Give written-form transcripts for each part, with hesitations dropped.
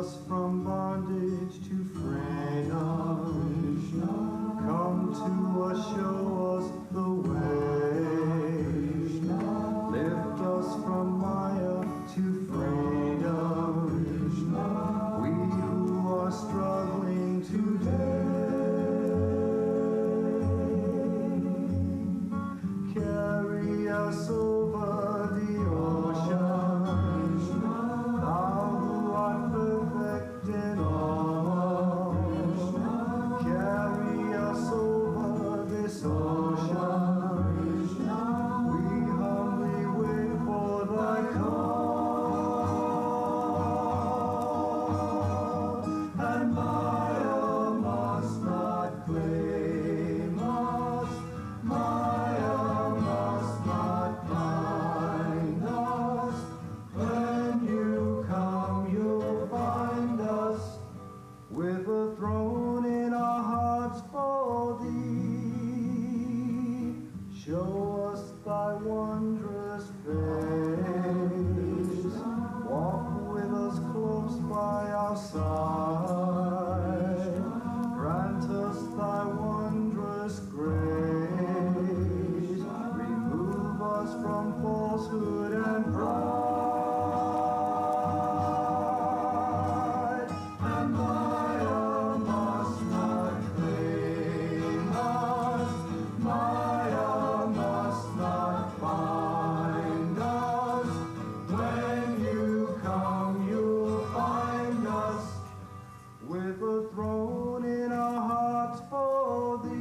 us from bondage to freedom. Come to us, show us the way. Lift us from Maya to freedom. We who are struggling today. Carry us over the ocean. Thou who art perfect in all. Carry us over this ocean. We humbly wait for thy call. And Maya must not claim us. Maya must not bind us. When you come, you'll find us with a throne in our hearts for thee. Show us thy wondrous face. Walk with us close by our side. Grant us thy wondrous grace. Remove us from falsehood and pride. And Maya must not claim us. Maya must not bind us. When you come, you'll find us with a throne in our hearts for thee.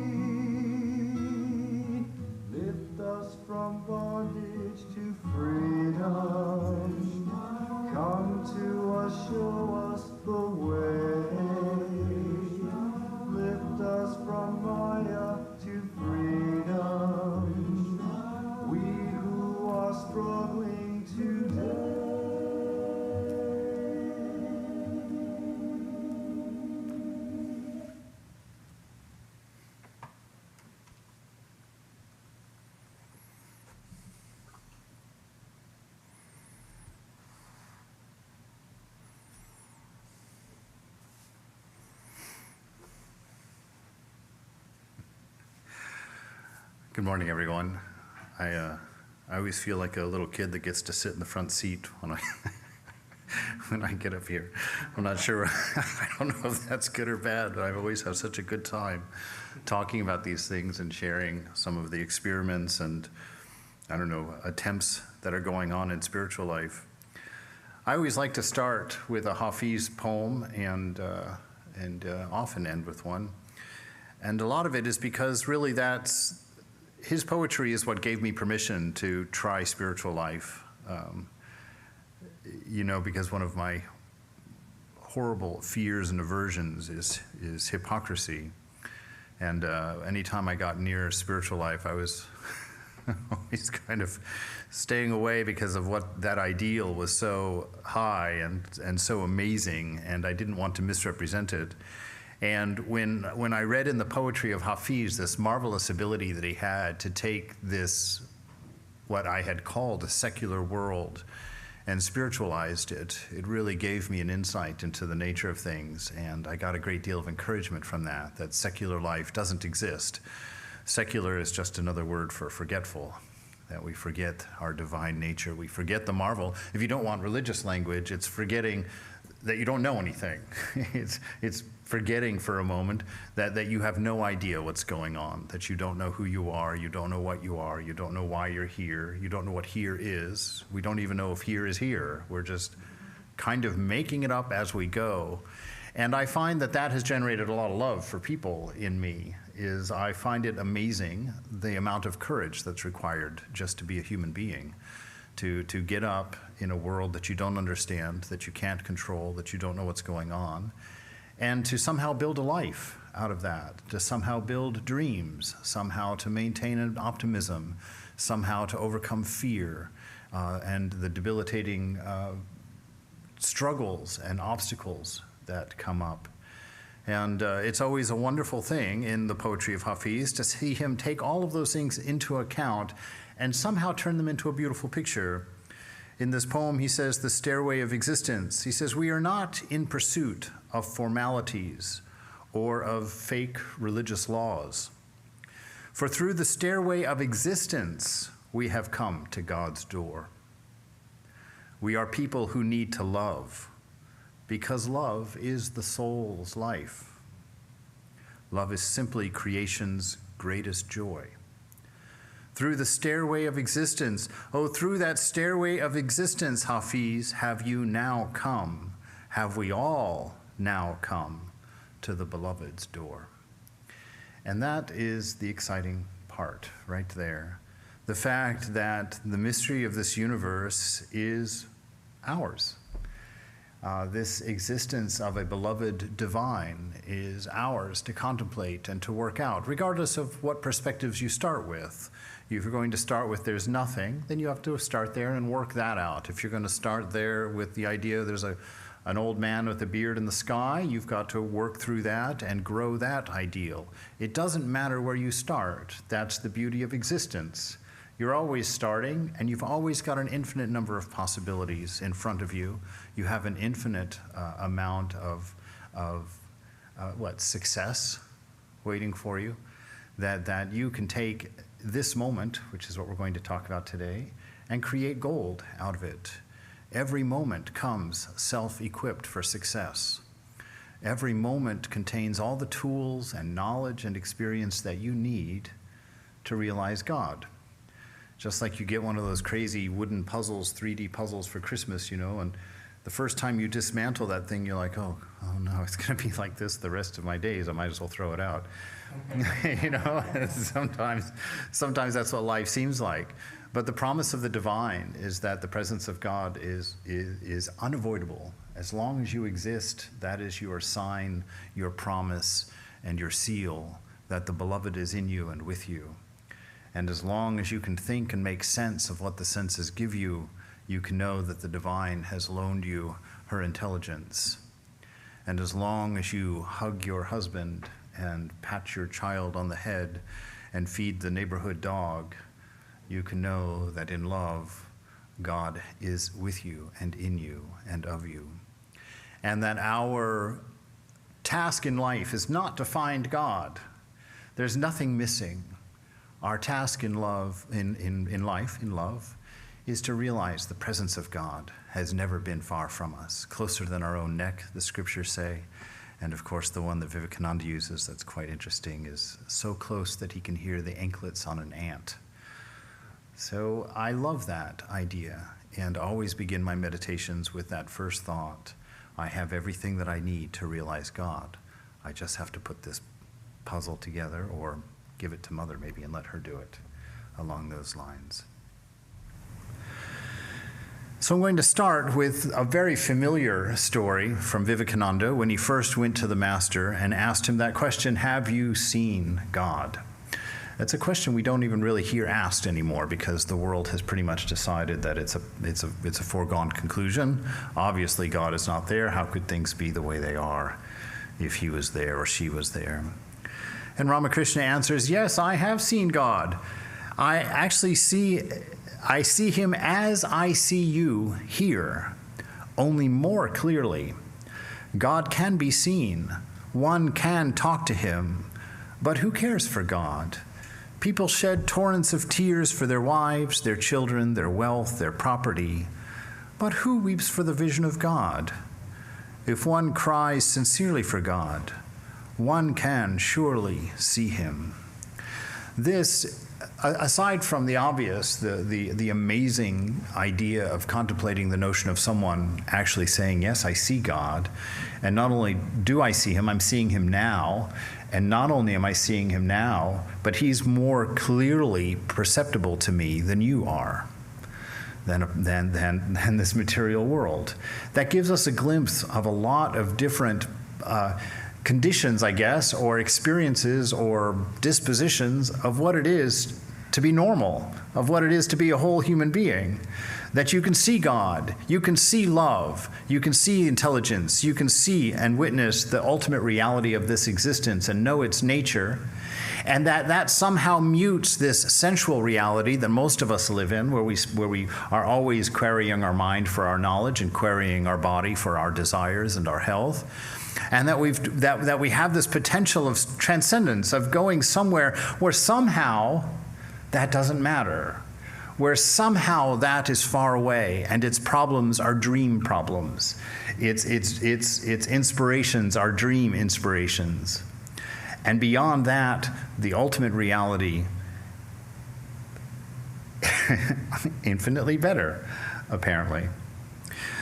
Lift us from bondage to freedom. Come to us, show us the way. Lift us from Maya to freedom. We who are struggling today. Good morning, everyone. I always feel like a little kid that gets to sit in the front seat when I when I get up here. I'm not sure. I don't know if that's good or bad, but I always have such a good time talking about these things and sharing some of the experiments and, I don't know, attempts that are going on in spiritual life. I always like to start with a Hafiz poem and often end with one. And a lot of it is because really his poetry is what gave me permission to try spiritual life. Because one of my horrible fears and aversions is hypocrisy. And anytime I got near spiritual life, I was always kind of staying away because of what that ideal was so high and so amazing, and I didn't want to misrepresent it. And when I read in the poetry of Hafiz this marvelous ability that he had to take this, what I had called a secular world, and spiritualized it, it really gave me an insight into the nature of things, and I got a great deal of encouragement from that secular life doesn't exist. Secular is just another word for forgetful, that we forget our divine nature, we forget the marvel. If you don't want religious language, it's forgetting that you don't know anything. It's forgetting for a moment that you have no idea what's going on, that you don't know who you are, you don't know what you are, you don't know why you're here, you don't know what here is. We don't even know if here is here. We're just kind of making it up as we go. And I find that has generated a lot of love for people in me. I find it amazing the amount of courage that's required just to be a human being. To get up in a world that you don't understand, that you can't control, that you don't know what's going on, and to somehow build a life out of that, to somehow build dreams, somehow to maintain an optimism, somehow to overcome fear and the debilitating struggles and obstacles that come up. And it's always a wonderful thing in the poetry of Hafiz to see him take all of those things into account and somehow turn them into a beautiful picture. In this poem, he says, the stairway of existence. He says, we are not in pursuit of formalities or of fake religious laws. For through the stairway of existence, we have come to God's door. We are people who need to love, because love is the soul's life. Love is simply creation's greatest joy. Through the stairway of existence, oh, through that stairway of existence, Hafiz, have you now come, have we all now come to the beloved's door. And that is the exciting part right there. The fact that the mystery of this universe is ours. This existence of a beloved divine is ours to contemplate and to work out, regardless of what perspectives you start with. If you're going to start with there's nothing, then you have to start there and work that out. If you're going to start there with the idea there's an old man with a beard in the sky, you've got to work through that and grow that ideal. It doesn't matter where you start. That's the beauty of existence. You're always starting, and you've always got an infinite number of possibilities in front of you. You have an infinite amount of success waiting for you, that you can take this moment, which is what we're going to talk about today, and create gold out of it. Every moment comes self-equipped for success. Every moment contains all the tools and knowledge and experience that you need to realize God. Just like you get one of those crazy wooden puzzles, 3D puzzles for Christmas, and the first time you dismantle that thing, you're like, oh no, it's going to be like this the rest of my days. I might as well throw it out. Sometimes that's what life seems like. But the promise of the divine is that the presence of God is unavoidable. As long as you exist, that is your sign, your promise, and your seal that the beloved is in you and with you. And as long as you can think and make sense of what the senses give you, you can know that the divine has loaned you her intelligence. And as long as you hug your husband and pat your child on the head and feed the neighborhood dog, you can know that in love, God is with you and in you and of you. And that our task in life is not to find God. There's nothing missing. Our task in love, in love, is to realize the presence of God has never been far from us, closer than our own neck, the scriptures say. And of course, the one that Vivekananda uses that's quite interesting is so close that he can hear the anklets on an ant. So I love that idea and always begin my meditations with that first thought. I have everything that I need to realize God. I just have to put this puzzle together or give it to Mother maybe and let her do it along those lines. So I'm going to start with a very familiar story from Vivekananda when he first went to the Master and asked him that question, have you seen God? That's a question we don't even really hear asked anymore because the world has pretty much decided that it's a foregone conclusion. Obviously, God is not there. How could things be the way they are if he was there or she was there? And Ramakrishna answers, yes, I have seen God. I see him as I see you here, only more clearly. God can be seen. One can talk to him. But who cares for God? People shed torrents of tears for their wives, their children, their wealth, their property. But who weeps for the vision of God? If one cries sincerely for God, one can surely see him. This, aside from the obvious, the amazing idea of contemplating the notion of someone actually saying, yes, I see God, and not only do I see him, I'm seeing him now, and not only am I seeing him now, but he's more clearly perceptible to me than you are, than this material world. That gives us a glimpse of a lot of different conditions, I guess, or experiences or dispositions of what it is to be normal, of what it is to be a whole human being. that you can see God, you can see love, you can see intelligence, you can see and witness the ultimate reality of this existence and know its nature, and that somehow mutes this sensual reality that most of us live in, where we are always querying our mind for our knowledge and querying our body for our desires and our health, and that we have this potential of transcendence, of going somewhere where somehow that doesn't matter, where somehow that is far away and its problems are dream problems, its inspirations are dream inspirations. And beyond that, the ultimate reality, infinitely better, apparently.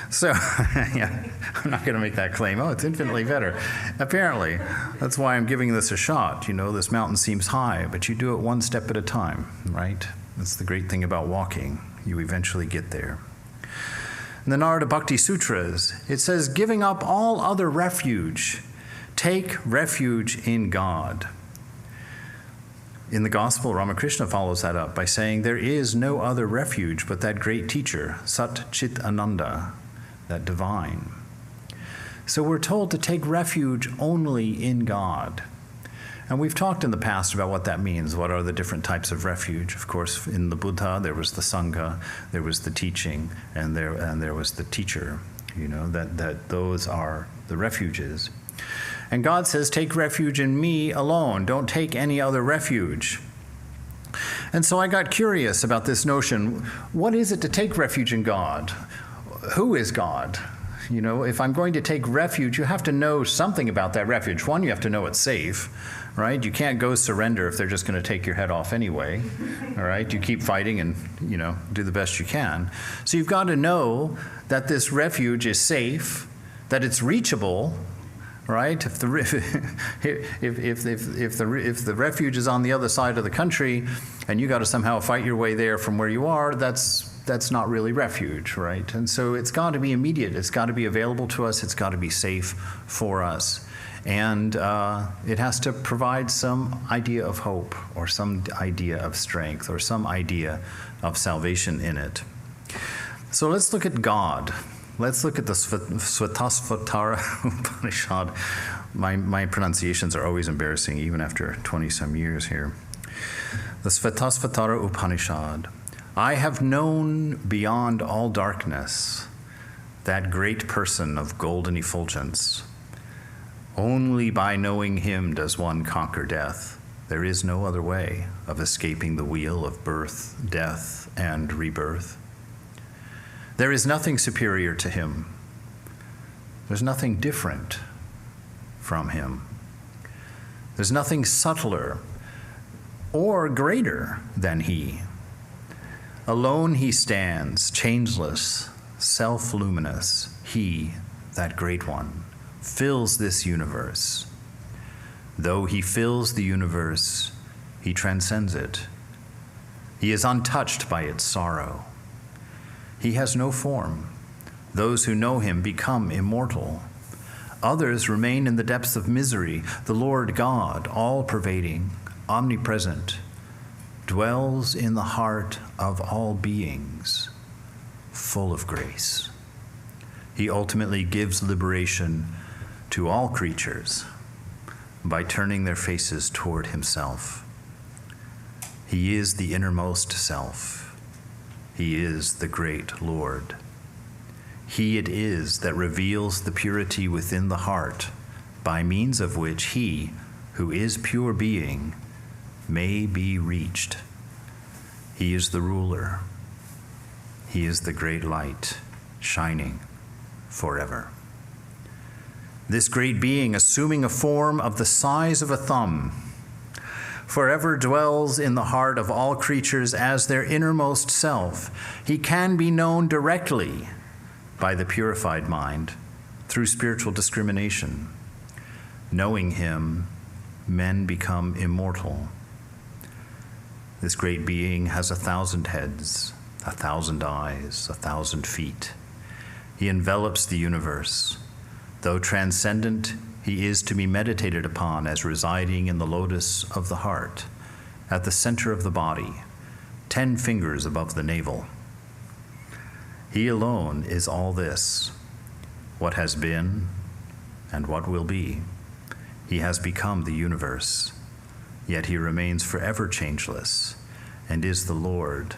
So, yeah, I'm not going to make that claim. Oh, it's infinitely better. Apparently. That's why I'm giving this a shot. You know, this mountain seems high, but you do it one step at a time, right? That's the great thing about walking. You eventually get there. In the Narada Bhakti Sutras, it says, giving up all other refuge, take refuge in God. In the Gospel, Ramakrishna follows that up by saying, there is no other refuge but that great teacher, Sat Chit Ananda, that divine. So we're told to take refuge only in God. And we've talked in the past about what that means. What are the different types of refuge? Of course, in the Buddha, there was the Sangha, there was the teaching, and there was the teacher. You know, that those are the refuges. And God says, take refuge in me alone. Don't take any other refuge. And so I got curious about this notion. What is it to take refuge in God? Who is God? You know, if I'm going to take refuge, you have to know something about that refuge. One, you have to know it's safe, right? You can't go surrender if they're just going to take your head off anyway, all right? You keep fighting and, you know, do the best you can. So you've got to know that this refuge is safe, that it's reachable, right? If the refuge is on the other side of the country and you got to somehow fight your way there from where you are, that's not really refuge, right? And so it's got to be immediate. It's got to be available to us. It's got to be safe for us. And it has to provide some idea of hope or some idea of strength or some idea of salvation in it. So let's look at God. Let's look at the Svatasvatara Upanishad. My pronunciations are always embarrassing, even after 20-some years here. The Svatasvatara Upanishad. I have known beyond all darkness that great person of golden effulgence. Only by knowing him does one conquer death. There is no other way of escaping the wheel of birth, death, and rebirth. There is nothing superior to him. There's nothing different from him. There's nothing subtler or greater than he. Alone he stands, changeless, self-luminous. He, that great one, fills this universe. Though he fills the universe, he transcends it. He is untouched by its sorrow. He has no form. Those who know him become immortal. Others remain in the depths of misery. The Lord God, all-pervading, omnipresent, dwells in the heart of all beings, full of grace. He ultimately gives liberation to all creatures by turning their faces toward himself. He is the innermost self. He is the great Lord. He it is that reveals the purity within the heart, by means of which he, who is pure being, may be reached. He is the ruler. He is the great light, shining forever. This great being, assuming a form of the size of a thumb, forever dwells in the heart of all creatures as their innermost self. He can be known directly by the purified mind through spiritual discrimination. Knowing him, men become immortal. This great being has 1,000 heads, 1,000 eyes, 1,000 feet. He envelops the universe. Though transcendent, he is to be meditated upon as residing in the lotus of the heart, at the center of the body, 10 fingers above the navel. He alone is all this, what has been and what will be. He has become the universe, yet he remains forever changeless and is the Lord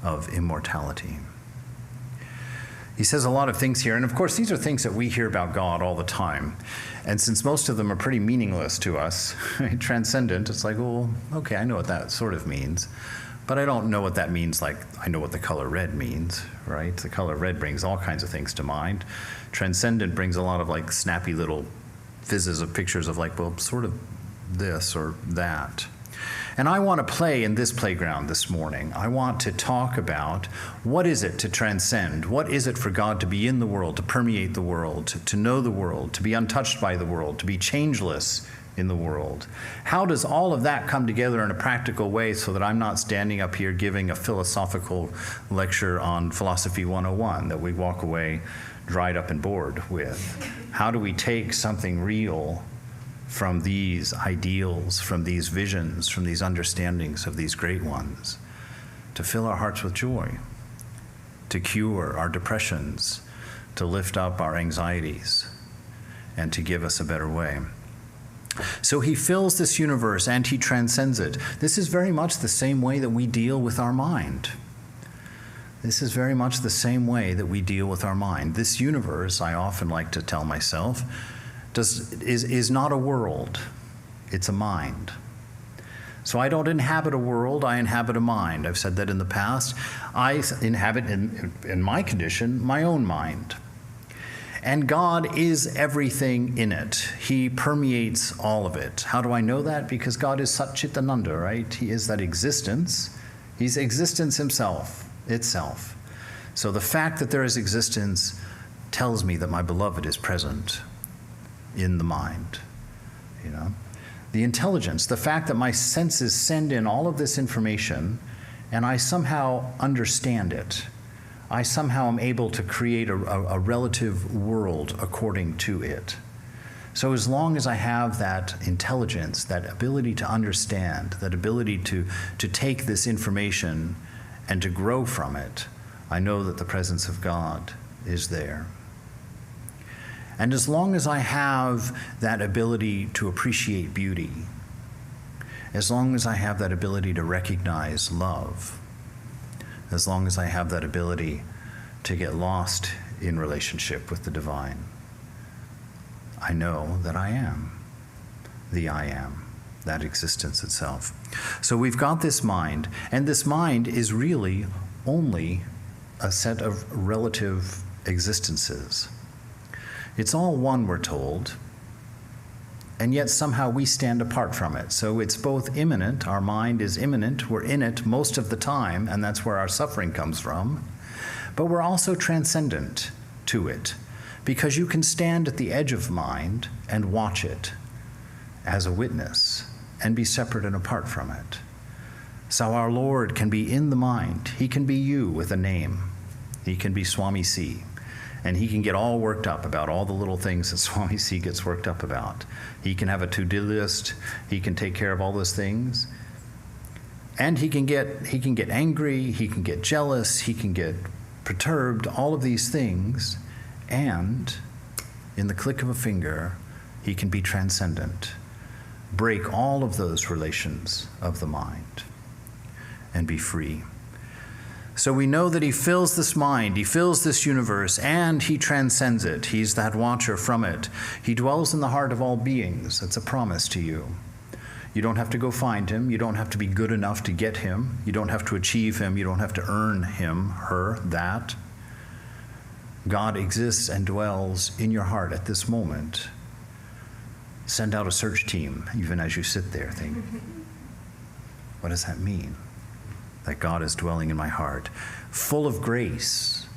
of immortality. He says a lot of things here, and of course these are things that we hear about God all the time. And since most of them are pretty meaningless to us, transcendent, it's like, well, okay, I know what that sort of means, but I don't know what that means like I know what the color red means, right? The color red brings all kinds of things to mind. Transcendent brings a lot of like snappy little fizzes of pictures of like, well, sort of this or that. And I want to play in this playground this morning. I want to talk about what is it to transcend? What is it for God to be in the world, to permeate the world, to know the world, to be untouched by the world, to be changeless in the world? How does all of that come together in a practical way so that I'm not standing up here giving a philosophical lecture on Philosophy 101 that we walk away dried up and bored with? How do we take something real from these ideals, from these visions, from these understandings of these great ones, to fill our hearts with joy, to cure our depressions, to lift up our anxieties, and to give us a better way? So he fills this universe and he transcends it. This is very much the same way that we deal with our mind. This is very much the same way that we deal with our mind. This universe, I often like to tell myself, is not a world, it's a mind. So I don't inhabit a world, I inhabit a mind. I've said that in the past. I inhabit, in my condition, my own mind. And God is everything in it. He permeates all of it. How do I know that? Because God is Satchitananda, right? He is that existence. He's existence himself, itself. So the fact that there is existence tells me that my beloved is present in the mind, you know. The intelligence, the fact that my senses send in all of this information and I somehow understand it. I somehow am able to create a relative world according to it. So as long as I have that intelligence, that ability to understand, that ability to take this information and to grow from it, I know that the presence of God is there. And as long as I have that ability to appreciate beauty, as long as I have that ability to recognize love, as long as I have that ability to get lost in relationship with the divine, I know that I am the I am, that existence itself. So we've got this mind, and this mind is really only a set of relative existences. It's all one, we're told, and yet somehow we stand apart from it. So it's both immanent, our mind is immanent, we're in it most of the time, and that's where our suffering comes from, but we're also transcendent to it, because you can stand at the edge of mind and watch it as a witness and be separate and apart from it. So our Lord can be in the mind. He can be you with a name. He can be Swami C. And he can get all worked up about all the little things that Swami C gets worked up about. He can have a to-do list. He can take care of all those things. And he can get angry, he can get jealous, he can get perturbed, all of these things. And in the click of a finger, he can be transcendent. Break all of those relations of the mind and be free. So we know that he fills this mind, he fills this universe, and he transcends it. He's that watcher from it. He dwells in the heart of all beings. That's a promise to you. You don't have to go find him. You don't have to be good enough to get him. You don't have to achieve him. You don't have to earn him, her, that. God exists and dwells in your heart at this moment. Send out a search team, even as you sit there thinking, what does that mean? That God is dwelling in my heart, full of grace.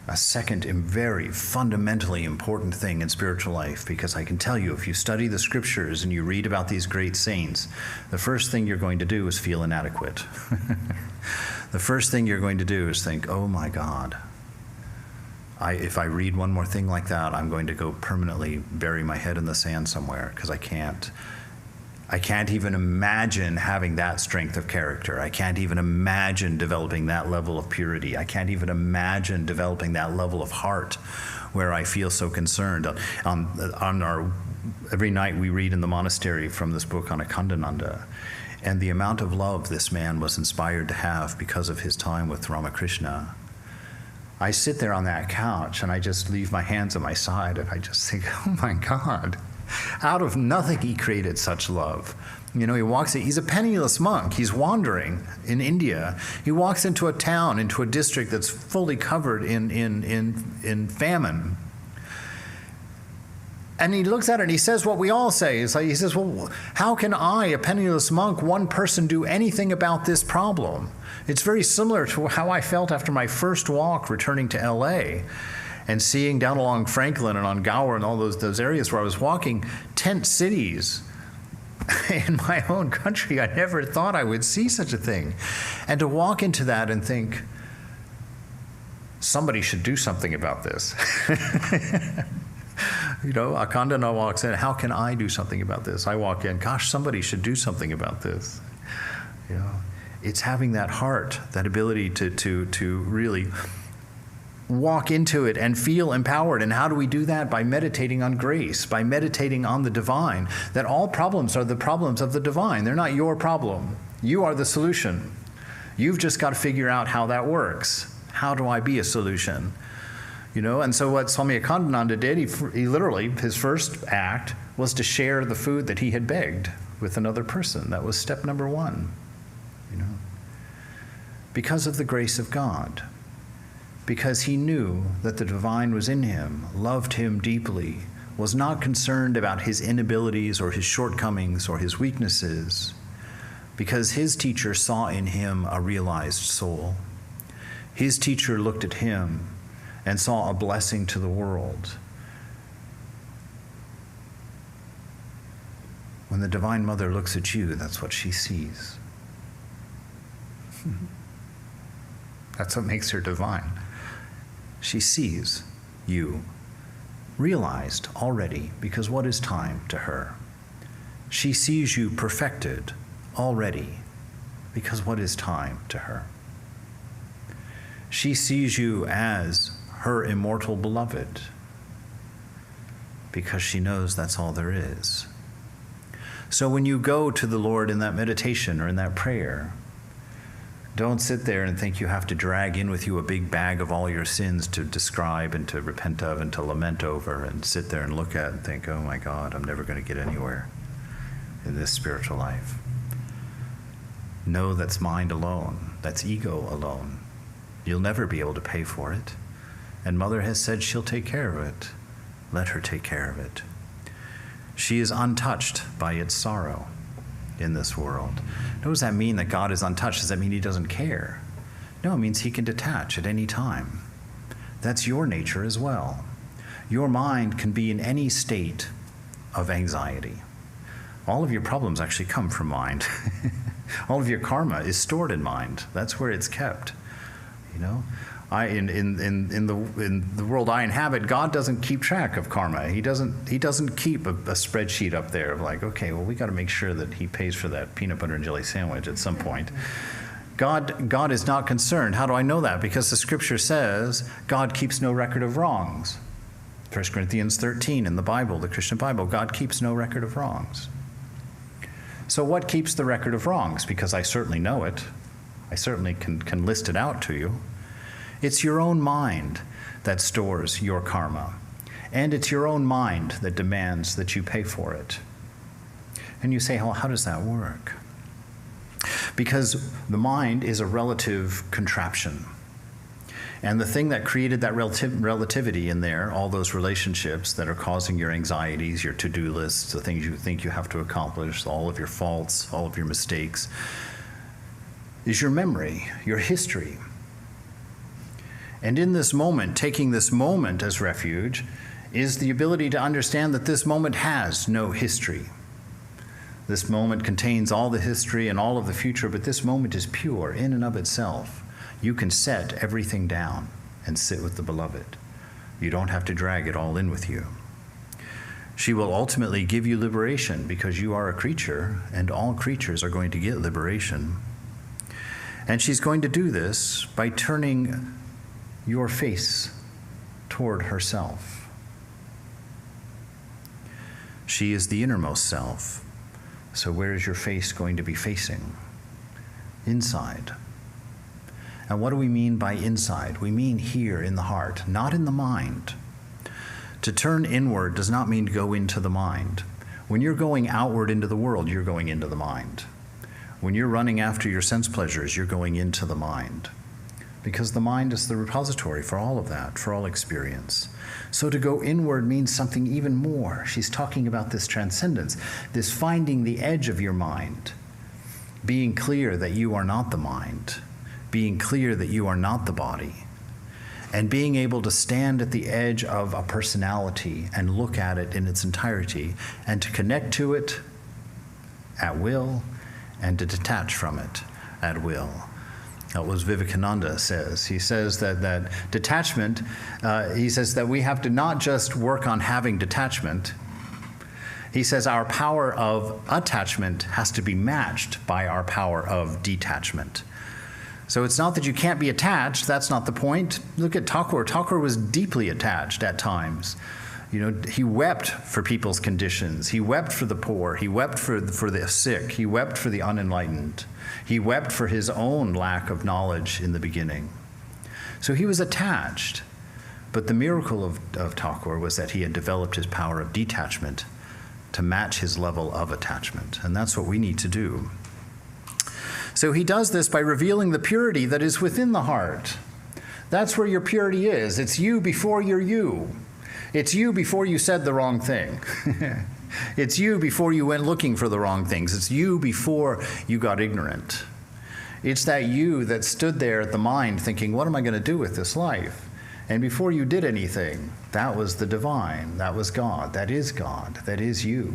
A second and very fundamentally important thing in spiritual life, because I can tell you, if you study the scriptures and you read about these great saints, the first thing you're going to do is feel inadequate. The first thing you're going to do is think, oh my God, if I read one more thing like that, I'm going to go permanently bury my head in the sand somewhere, because I I can't even imagine having that strength of character. I can't even imagine developing that level of purity. I can't even imagine developing that level of heart where I feel so concerned. Every night we read in the monastery from this book on Akhandananda, and the amount of love this man was inspired to have because of his time with Ramakrishna. I sit there on that couch and I just leave my hands at my side and I just think, oh my God, out of nothing he created such love. You know, he's a penniless monk. He's wandering in India. He walks into a town, into a district that's fully covered in famine. And he looks at it and he says what we all say. It's like, he says, well, how can I, a penniless monk, one person, do anything about this problem? It's very similar to how I felt after my first walk returning to LA and seeing down along Franklin and on Gower and all those areas where I was walking, tent cities in my own country. I never thought I would see such a thing. And to walk into that and think, somebody should do something about this. You know, Akhandana walks in, how can I do something about this? I walk in, gosh, somebody should do something about this. You know, it's having that heart, that ability to really walk into it and feel empowered. And how do we do that? By meditating on grace, by meditating on the divine, that all problems are the problems of the divine. They're not your problem. You are the solution. You've just got to figure out how that works. How do I be a solution? You know, and so what Swami Akhandananda did, he literally, his first act was to share the food that he had begged with another person. That was step number one, you know. Because of the grace of God. Because he knew that the divine was in him, loved him deeply, was not concerned about his inabilities or his shortcomings or his weaknesses. Because his teacher saw in him a realized soul. His teacher looked at him and saw a blessing to the world. When the Divine Mother looks at you, that's what she sees. That's what makes her divine. She sees you, realized already, because what is time to her? She sees you perfected already, because what is time to her? She sees you as her immortal beloved, because she knows that's all there is. So when you go to the Lord in that meditation or in that prayer, don't sit there and think you have to drag in with you a big bag of all your sins to describe and to repent of and to lament over, and sit there and look at and think, oh my God, I'm never going to get anywhere in this spiritual life. No, that's mind alone. That's ego alone. You'll never be able to pay for it. And Mother has said she'll take care of it. Let her take care of it. She is untouched by its sorrow in this world. What does that mean, that God is untouched? Does that mean he doesn't care? No, it means he can detach at any time. That's your nature as well. Your mind can be in any state of anxiety. All of your problems actually come from mind. All of your karma is stored in mind. That's where it's kept. You know? In the world I inhabit, God doesn't keep track of karma. He doesn't keep a spreadsheet up there of like, okay, well, we got to make sure that he pays for that peanut butter and jelly sandwich at some point. God is not concerned. How do I know that? Because the scripture says God keeps no record of wrongs. 1 Corinthians 13 in the Bible, the Christian Bible, God keeps no record of wrongs. So what keeps the record of wrongs? Because I certainly know it. I certainly can list it out to you. It's your own mind that stores your karma. And it's your own mind that demands that you pay for it. And you say, well, how does that work? Because the mind is a relative contraption. And the thing that created that relativity in there, all those relationships that are causing your anxieties, your to-do lists, the things you think you have to accomplish, all of your faults, all of your mistakes, is your memory, your history. And in this moment, taking this moment as refuge, is the ability to understand that this moment has no history. This moment contains all the history and all of the future, but this moment is pure in and of itself. You can set everything down and sit with the beloved. You don't have to drag it all in with you. She will ultimately give you liberation because you are a creature, and all creatures are going to get liberation. And she's going to do this by turning your face toward herself. She is the innermost self. So where is your face going to be facing? Inside. And what do we mean by inside? We mean here in the heart, not in the mind. To turn inward does not mean to go into the mind. When you're going outward into the world, you're going into the mind. When you're running after your sense pleasures, you're going into the mind. Because the mind is the repository for all of that, for all experience. So to go inward means something even more. She's talking about this transcendence, this finding the edge of your mind, being clear that you are not the mind, being clear that you are not the body, and being able to stand at the edge of a personality and look at it in its entirety, and to connect to it at will, and to detach from it at will. That was Vivekananda says. He says that detachment, he says that we have to not just work on having detachment. He says our power of attachment has to be matched by our power of detachment. So it's not that you can't be attached, that's not the point. Look at Thakur. Thakur was deeply attached at times. You know, he wept for people's conditions. He wept for the poor. He wept for the sick. He wept for the unenlightened. He wept for his own lack of knowledge in the beginning. So he was attached. But the miracle of Thakur was that he had developed his power of detachment to match his level of attachment. And that's what we need to do. So he does this by revealing the purity that is within the heart. That's where your purity is. It's you before you're you. It's you before you said the wrong thing. It's you before you went looking for the wrong things. It's you before you got ignorant. It's that you that stood there at the mind thinking, what am I going to do with this life? And before you did anything, that was the divine. That was God. That is God. That is you.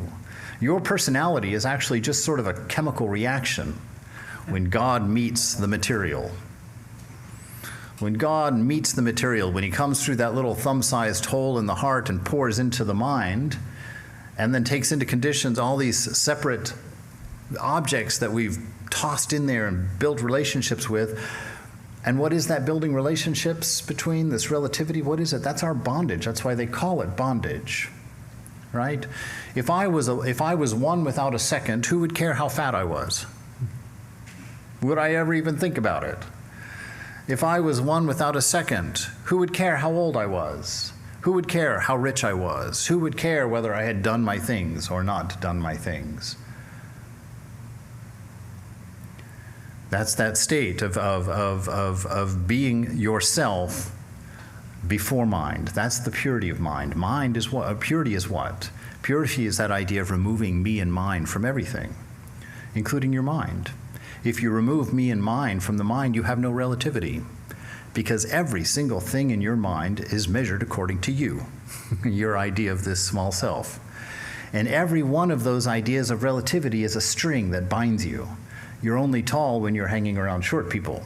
Your personality is actually just sort of a chemical reaction when God meets the material. When God meets the material, when he comes through that little thumb-sized hole in the heart and pours into the mind, and then takes into conditions all these separate objects that we've tossed in there and built relationships with. And what is that building relationships between, this relativity? What is it? That's our bondage. That's why they call it bondage, right? If I was one without a second, who would care how fat I was? Would I ever even think about it? If I was one without a second, who would care how old I was? Who would care how rich I was? Who would care whether I had done my things or not done my things? That's that state of being yourself before mind. That's the purity of mind. Mind is what? Purity is what? Purity is that idea of removing me and mine from everything, including your mind. If you remove me and mine from the mind, you have no relativity, because every single thing in your mind is measured according to you, your idea of this small self. And every one of those ideas of relativity is a string that binds you. You're only tall when you're hanging around short people,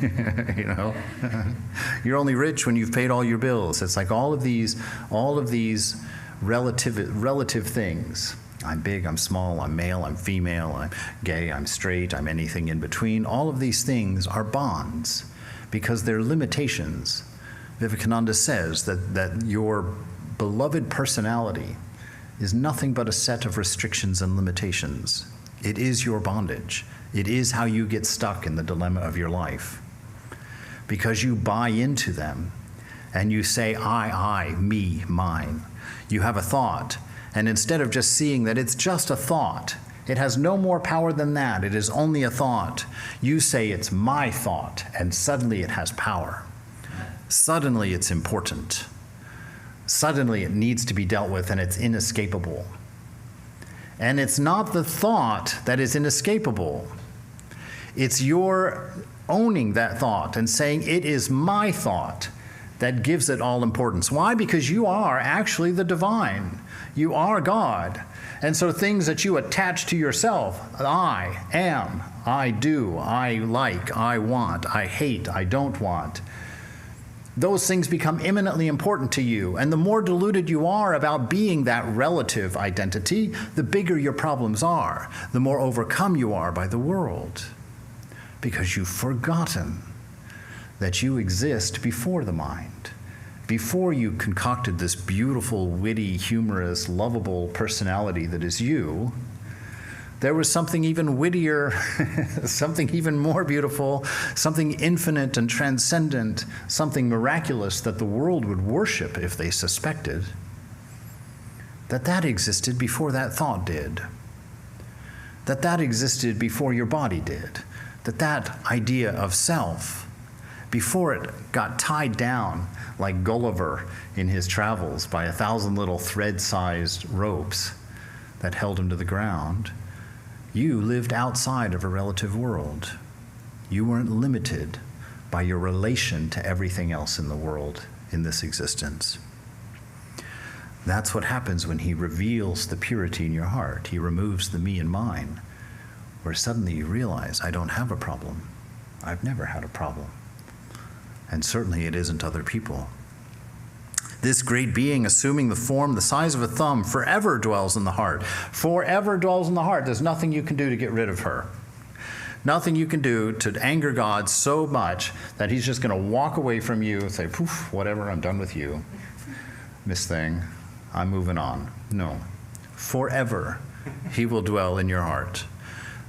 you know? You're only rich when you've paid all your bills. It's like all of these relative things. I'm big, I'm small, I'm male, I'm female, I'm gay, I'm straight, I'm anything in between. All of these things are bonds because they're limitations. Vivekananda says that your beloved personality is nothing but a set of restrictions and limitations. It is your bondage. It is how you get stuck in the dilemma of your life. Because you buy into them and you say, I, me, mine. You have a thought. And instead of just seeing that it's just a thought, it has no more power than that, it is only a thought, you say it's my thought, and suddenly it has power. Suddenly it's important. Suddenly it needs to be dealt with, and it's inescapable. And it's not the thought that is inescapable. It's your owning that thought and saying, it is my thought, that gives it all importance. Why? Because you are actually the divine. You are God. And so things that you attach to yourself, I am, I do, I like, I want, I hate, I don't want, those things become imminently important to you. And the more deluded you are about being that relative identity, the bigger your problems are, the more overcome you are by the world. Because you've forgotten that you exist before the mind. Before you concocted this beautiful, witty, humorous, lovable personality that is you, there was something even wittier, something even more beautiful, something infinite and transcendent, something miraculous that the world would worship if they suspected that existed before that thought did, that existed before your body did, that idea of self, before it got tied down like Gulliver in his travels by 1,000 little thread-sized ropes that held him to the ground, you lived outside of a relative world. You weren't limited by your relation to everything else in the world, in this existence. That's what happens when he reveals the purity in your heart. He removes the me and mine, where suddenly you realize, I don't have a problem. I've never had a problem. And certainly it isn't other people. This great being, assuming the form the size of a thumb, forever dwells in the heart. Forever dwells in the heart. There's nothing you can do to get rid of her. Nothing you can do to anger God so much that he's just going to walk away from you and say, poof, whatever, I'm done with you. Miss Thing, I'm moving on. No. Forever he will dwell in your heart.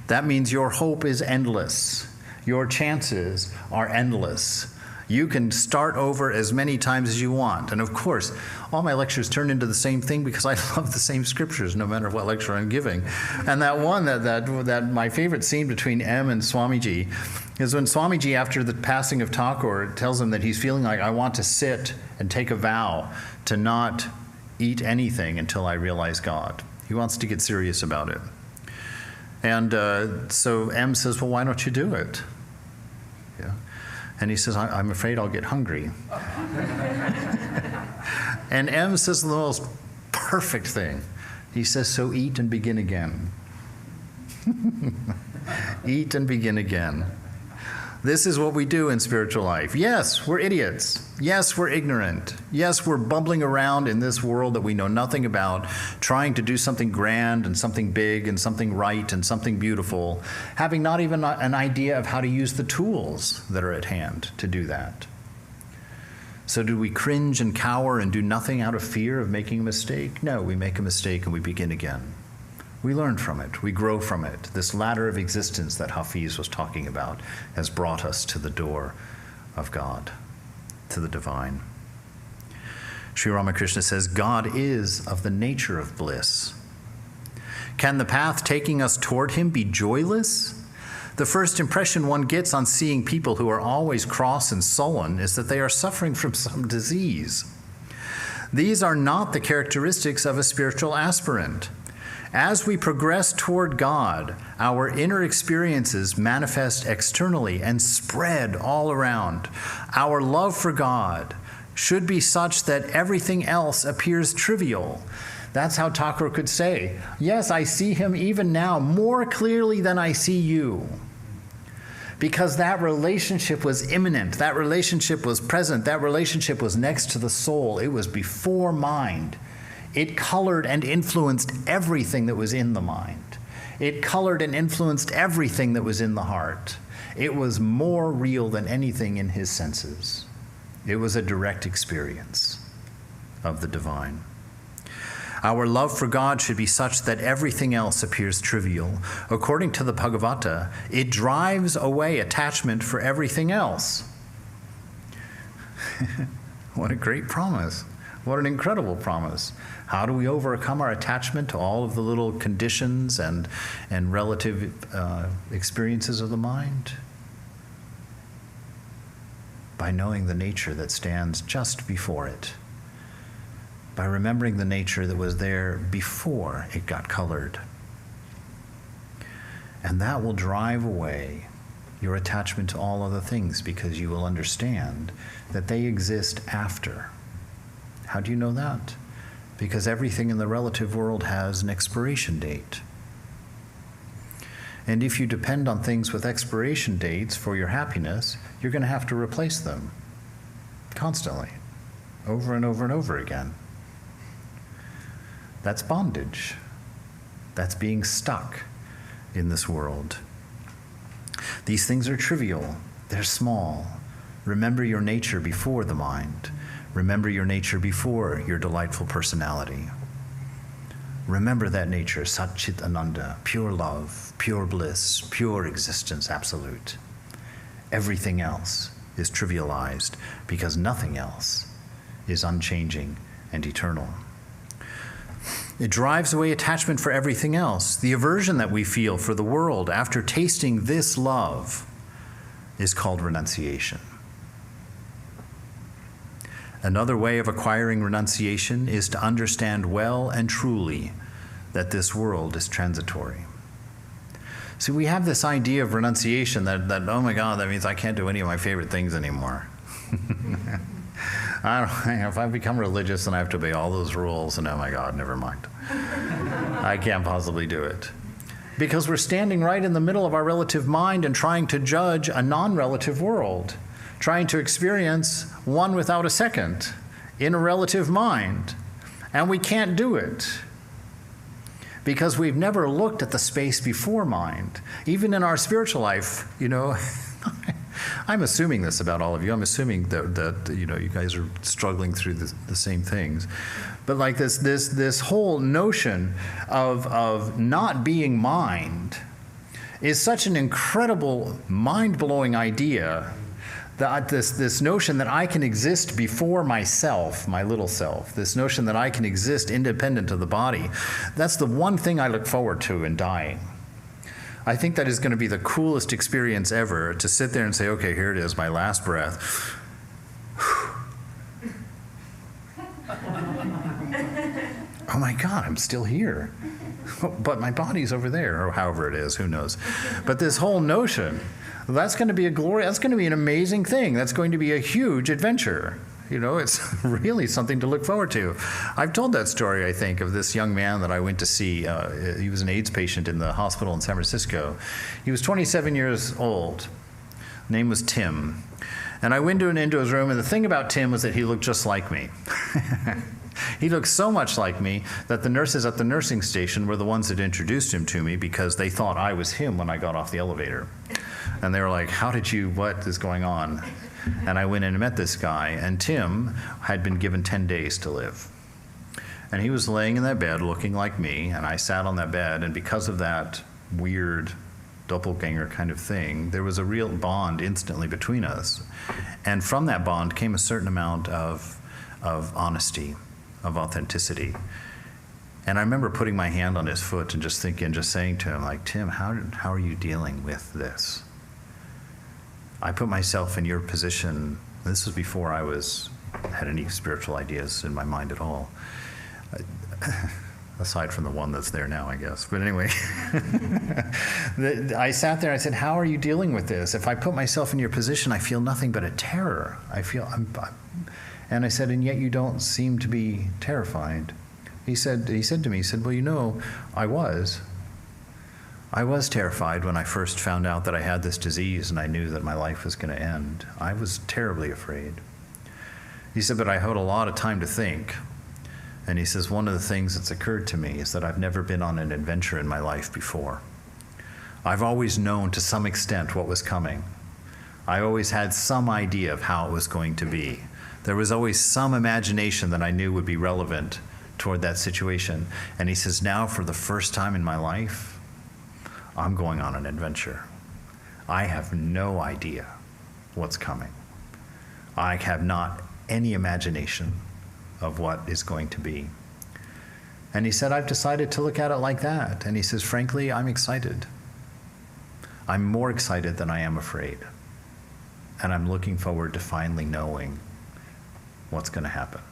That means your hope is endless. Your chances are endless. You can start over as many times as you want. And of course, all my lectures turn into the same thing because I love the same scriptures no matter what lecture I'm giving. And that one, that my favorite scene between M and Swamiji is when Swamiji, after the passing of Thakur, tells him that he's feeling like, I want to sit and take a vow to not eat anything until I realize God. He wants to get serious about it. And so M says, well, why don't you do it? Yeah. And he says, I'm afraid I'll get hungry. And M says the most perfect thing. He says, so eat and begin again. Eat and begin again. This is what we do in spiritual life. Yes, we're idiots. Yes, we're ignorant. Yes, we're bumbling around in this world that we know nothing about, trying to do something grand and something big and something right and something beautiful, having not even an idea of how to use the tools that are at hand to do that. So do we cringe and cower and do nothing out of fear of making a mistake? No, we make a mistake and we begin again. We learn from it. We grow from it. This ladder of existence that Hafiz was talking about has brought us to the door of God, to the divine. Sri Ramakrishna says, God is of the nature of bliss. Can the path taking us toward him be joyless? The first impression one gets on seeing people who are always cross and sullen is that they are suffering from some disease. These are not the characteristics of a spiritual aspirant. As we progress toward God, our inner experiences manifest externally and spread all around. Our love for God should be such that everything else appears trivial. That's how Thakur could say, yes, I see him even now more clearly than I see you. Because that relationship was immanent, that relationship was present, that relationship was next to the soul. It was before mind. It colored and influenced everything that was in the mind. It colored and influenced everything that was in the heart. It was more real than anything in his senses. It was a direct experience of the divine. Our love for God should be such that everything else appears trivial. According to the Bhagavata, it drives away attachment for everything else. What a great promise. What an incredible promise. How do we overcome our attachment to all of the little conditions and relative experiences of the mind? By knowing the nature that stands just before it. By remembering the nature that was there before it got colored. And that will drive away your attachment to all other things because you will understand that they exist after. How do you know that? Because everything in the relative world has an expiration date. And if you depend on things with expiration dates for your happiness, you're going to have to replace them. constantly, over and over and over again. That's bondage. That's being stuck in this world. These things are trivial. They're small. Remember your nature before the mind. Remember your nature before your delightful personality. Remember that nature, Sat Chit Ananda, pure love, pure bliss, pure existence, absolute. Everything else is trivialized because nothing else is unchanging and eternal. It drives away attachment for everything else. The aversion that we feel for the world after tasting this love is called renunciation. Another way of acquiring renunciation is to understand well and truly that this world is transitory. See, we have this idea of renunciation that oh my God, that means I can't do any of my favorite things anymore. If I become religious and I have to obey all those rules, and oh my God, never mind. I can't possibly do it. Because we're standing right in the middle of our relative mind and trying to judge a non-relative world, trying to experience one without a second in a relative mind. And we can't do it because we've never looked at the space before mind. Even in our spiritual life, I'm assuming this about all of you. I'm assuming that you guys are struggling through the same things. But like this whole notion of not being mind is such an incredible, mind-blowing idea. That this notion that I can exist before myself, my little self, this notion that I can exist independent of the body, that's the one thing I look forward to in dying. I think that is going to be the coolest experience ever, to sit there and say, okay, here it is, my last breath. Oh my God, I'm still here. But my body's over there, or however it is, who knows. But this whole notion, that's going to be that's going to be an amazing thing. That's going to be a huge adventure. It's really something to look forward to. I've told that story, I think, of this young man that I went to see. He was an AIDS patient in the hospital in San Francisco. He was 27 years old. Name was Tim. And I went into his room, and the thing about Tim was that he looked just like me. He looked so much like me that the nurses at the nursing station were the ones that introduced him to me because they thought I was him when I got off the elevator. And they were like, what is going on? And I went in and met this guy, and Tim had been given 10 days to live. And he was laying in that bed looking like me, and I sat on that bed, and because of that weird doppelganger kind of thing, there was a real bond instantly between us. And from that bond came a certain amount of honesty, of authenticity. And I remember putting my hand on his foot and just saying to him, like, Tim, how are you dealing with this? I put myself in your position. This was before I had any spiritual ideas in my mind at all. Aside from the one that's there now, I guess. But anyway, I sat there, I said, how are you dealing with this? If I put myself in your position, I feel nothing but a terror. And I said, and yet you don't seem to be terrified. He said to me, well, I was terrified when I first found out that I had this disease and I knew that my life was going to end. I was terribly afraid. He said, but I had a lot of time to think. And he says, one of the things that's occurred to me is that I've never been on an adventure in my life before. I've always known to some extent what was coming. I always had some idea of how it was going to be. There was always some imagination that I knew would be relevant toward that situation. And he says, now for the first time in my life, I'm going on an adventure. I have no idea what's coming. I have not any imagination of what is going to be. And he said, I've decided to look at it like that. And he says, frankly, I'm excited. I'm more excited than I am afraid. And I'm looking forward to finally knowing what's going to happen,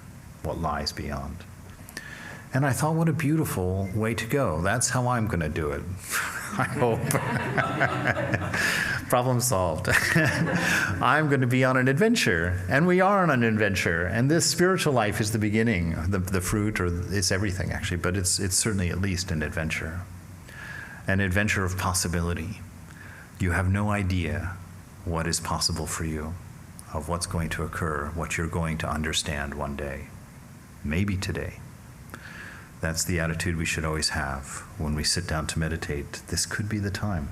what lies beyond. And I thought, what a beautiful way to go. That's how I'm going to do it. I hope. Problem solved. I'm going to be on an adventure. And we are on an adventure. And this spiritual life is the beginning, the fruit, or it's everything actually, but it's certainly at least an adventure of possibility. You have no idea what is possible for you of what's going to occur, what you're going to understand one day, maybe today. That's the attitude we should always have when we sit down to meditate. This could be the time.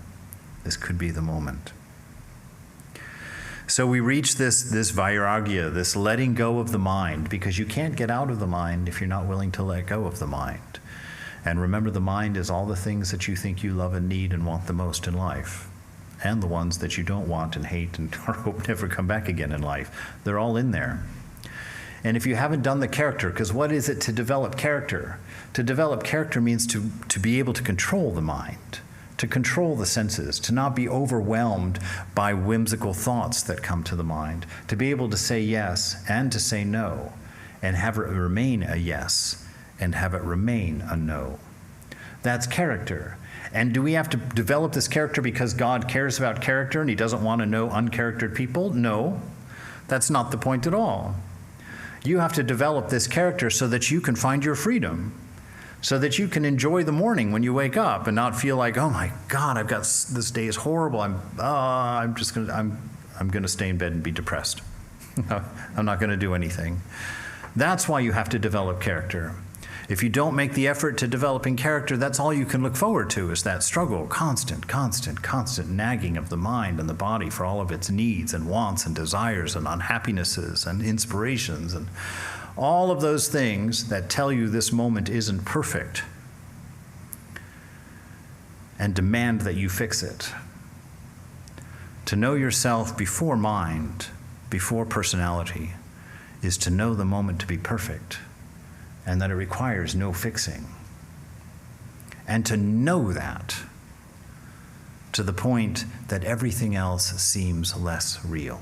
This could be the moment. So we reach this vairagya, this letting go of the mind, because you can't get out of the mind if you're not willing to let go of the mind. And remember, the mind is all the things that you think you love and need and want the most in life, and the ones that you don't want and hate and or hope never come back again in life. They're all in there. And if you haven't done the character, because what is it to develop character? To develop character means to be able to control the mind, to control the senses, to not be overwhelmed by whimsical thoughts that come to the mind, to be able to say yes and to say no, and have it remain a yes and have it remain a no. That's character. And do we have to develop this character because God cares about character and he doesn't want to know uncharactered people? No, that's not the point at all. You have to develop this character so that you can find your freedom, so that you can enjoy the morning when you wake up and not feel like, oh my God, this day is horrible. I'm going to stay in bed and be depressed. I'm not going to do anything. That's why you have to develop character. If you don't make the effort to developing character, that's all you can look forward to, is that struggle, constant nagging of the mind and the body for all of its needs and wants and desires and unhappinesses and inspirations and all of those things that tell you this moment isn't perfect and demand that you fix it. To know yourself before mind, before personality, is to know the moment to be perfect, and that it requires no fixing. And to know that to the point that everything else seems less real.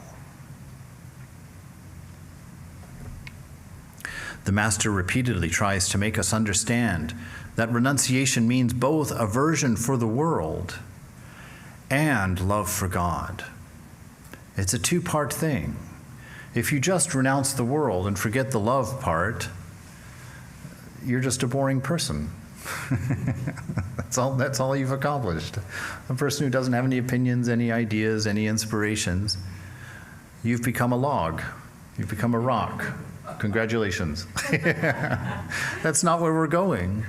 The Master repeatedly tries to make us understand that renunciation means both aversion for the world and love for God. It's a two-part thing. If you just renounce the world and forget the love part, you're just a boring person. That's all you've accomplished. A person who doesn't have any opinions, any ideas, any inspirations. You've become a log. You've become a rock. Congratulations. That's not where we're going.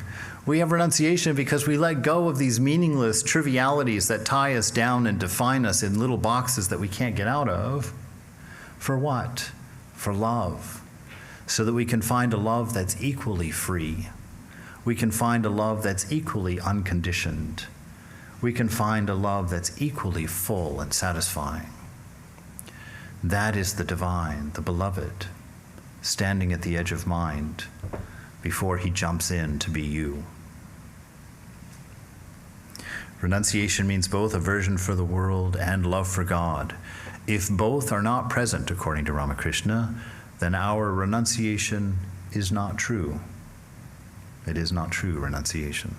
We have renunciation because we let go of these meaningless trivialities that tie us down and define us in little boxes that we can't get out of. For what? For love. So that we can find a love that's equally free. We can find a love that's equally unconditioned. We can find a love that's equally full and satisfying. That is the divine, the beloved, standing at the edge of mind before he jumps in to be you. Renunciation means both aversion for the world and love for God. If both are not present, according to Ramakrishna, then our renunciation is not true. It is not true renunciation.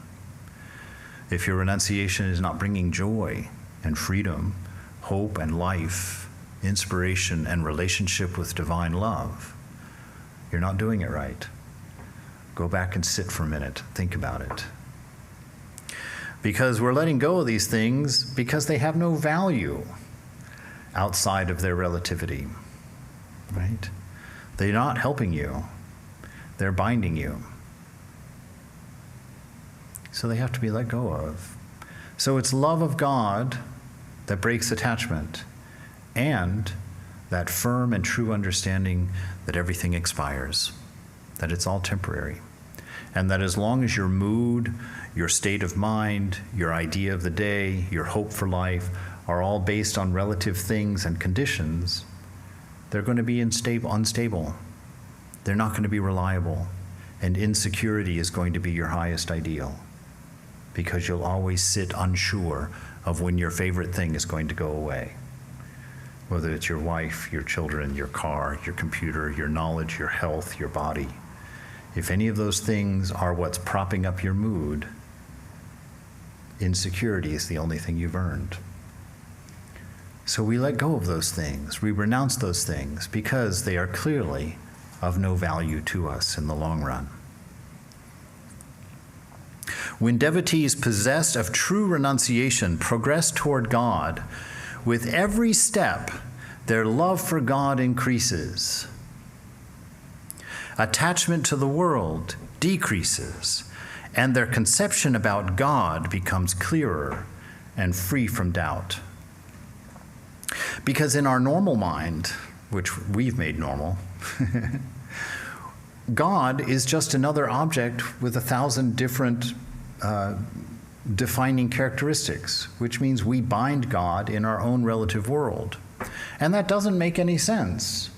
If your renunciation is not bringing joy and freedom, hope and life, inspiration and relationship with divine love, you're not doing it right. Go back and sit for a minute. Think about it. Because we're letting go of these things because they have no value outside of their relativity, right? They're not helping you. They're binding you. So they have to be let go of. So it's love of God that breaks attachment, and that firm and true understanding that everything expires, that it's all temporary, and that as long as your mood, your state of mind, your idea of the day, your hope for life are all based on relative things and conditions, they're going to be unstable. They're not going to be reliable. And insecurity is going to be your highest ideal, because you'll always sit unsure of when your favorite thing is going to go away. Whether it's your wife, your children, your car, your computer, your knowledge, your health, your body. If any of those things are what's propping up your mood, insecurity is the only thing you've earned. So we let go of those things. We renounce those things because they are clearly of no value to us in the long run. When devotees possessed of true renunciation progress toward God, with every step their love for God increases. Attachment to the world decreases, and their conception about God becomes clearer and free from doubt. Because in our normal mind, which we've made normal, God is just another object with 1,000 different defining characteristics, which means we bind God in our own relative world. And that doesn't make any sense.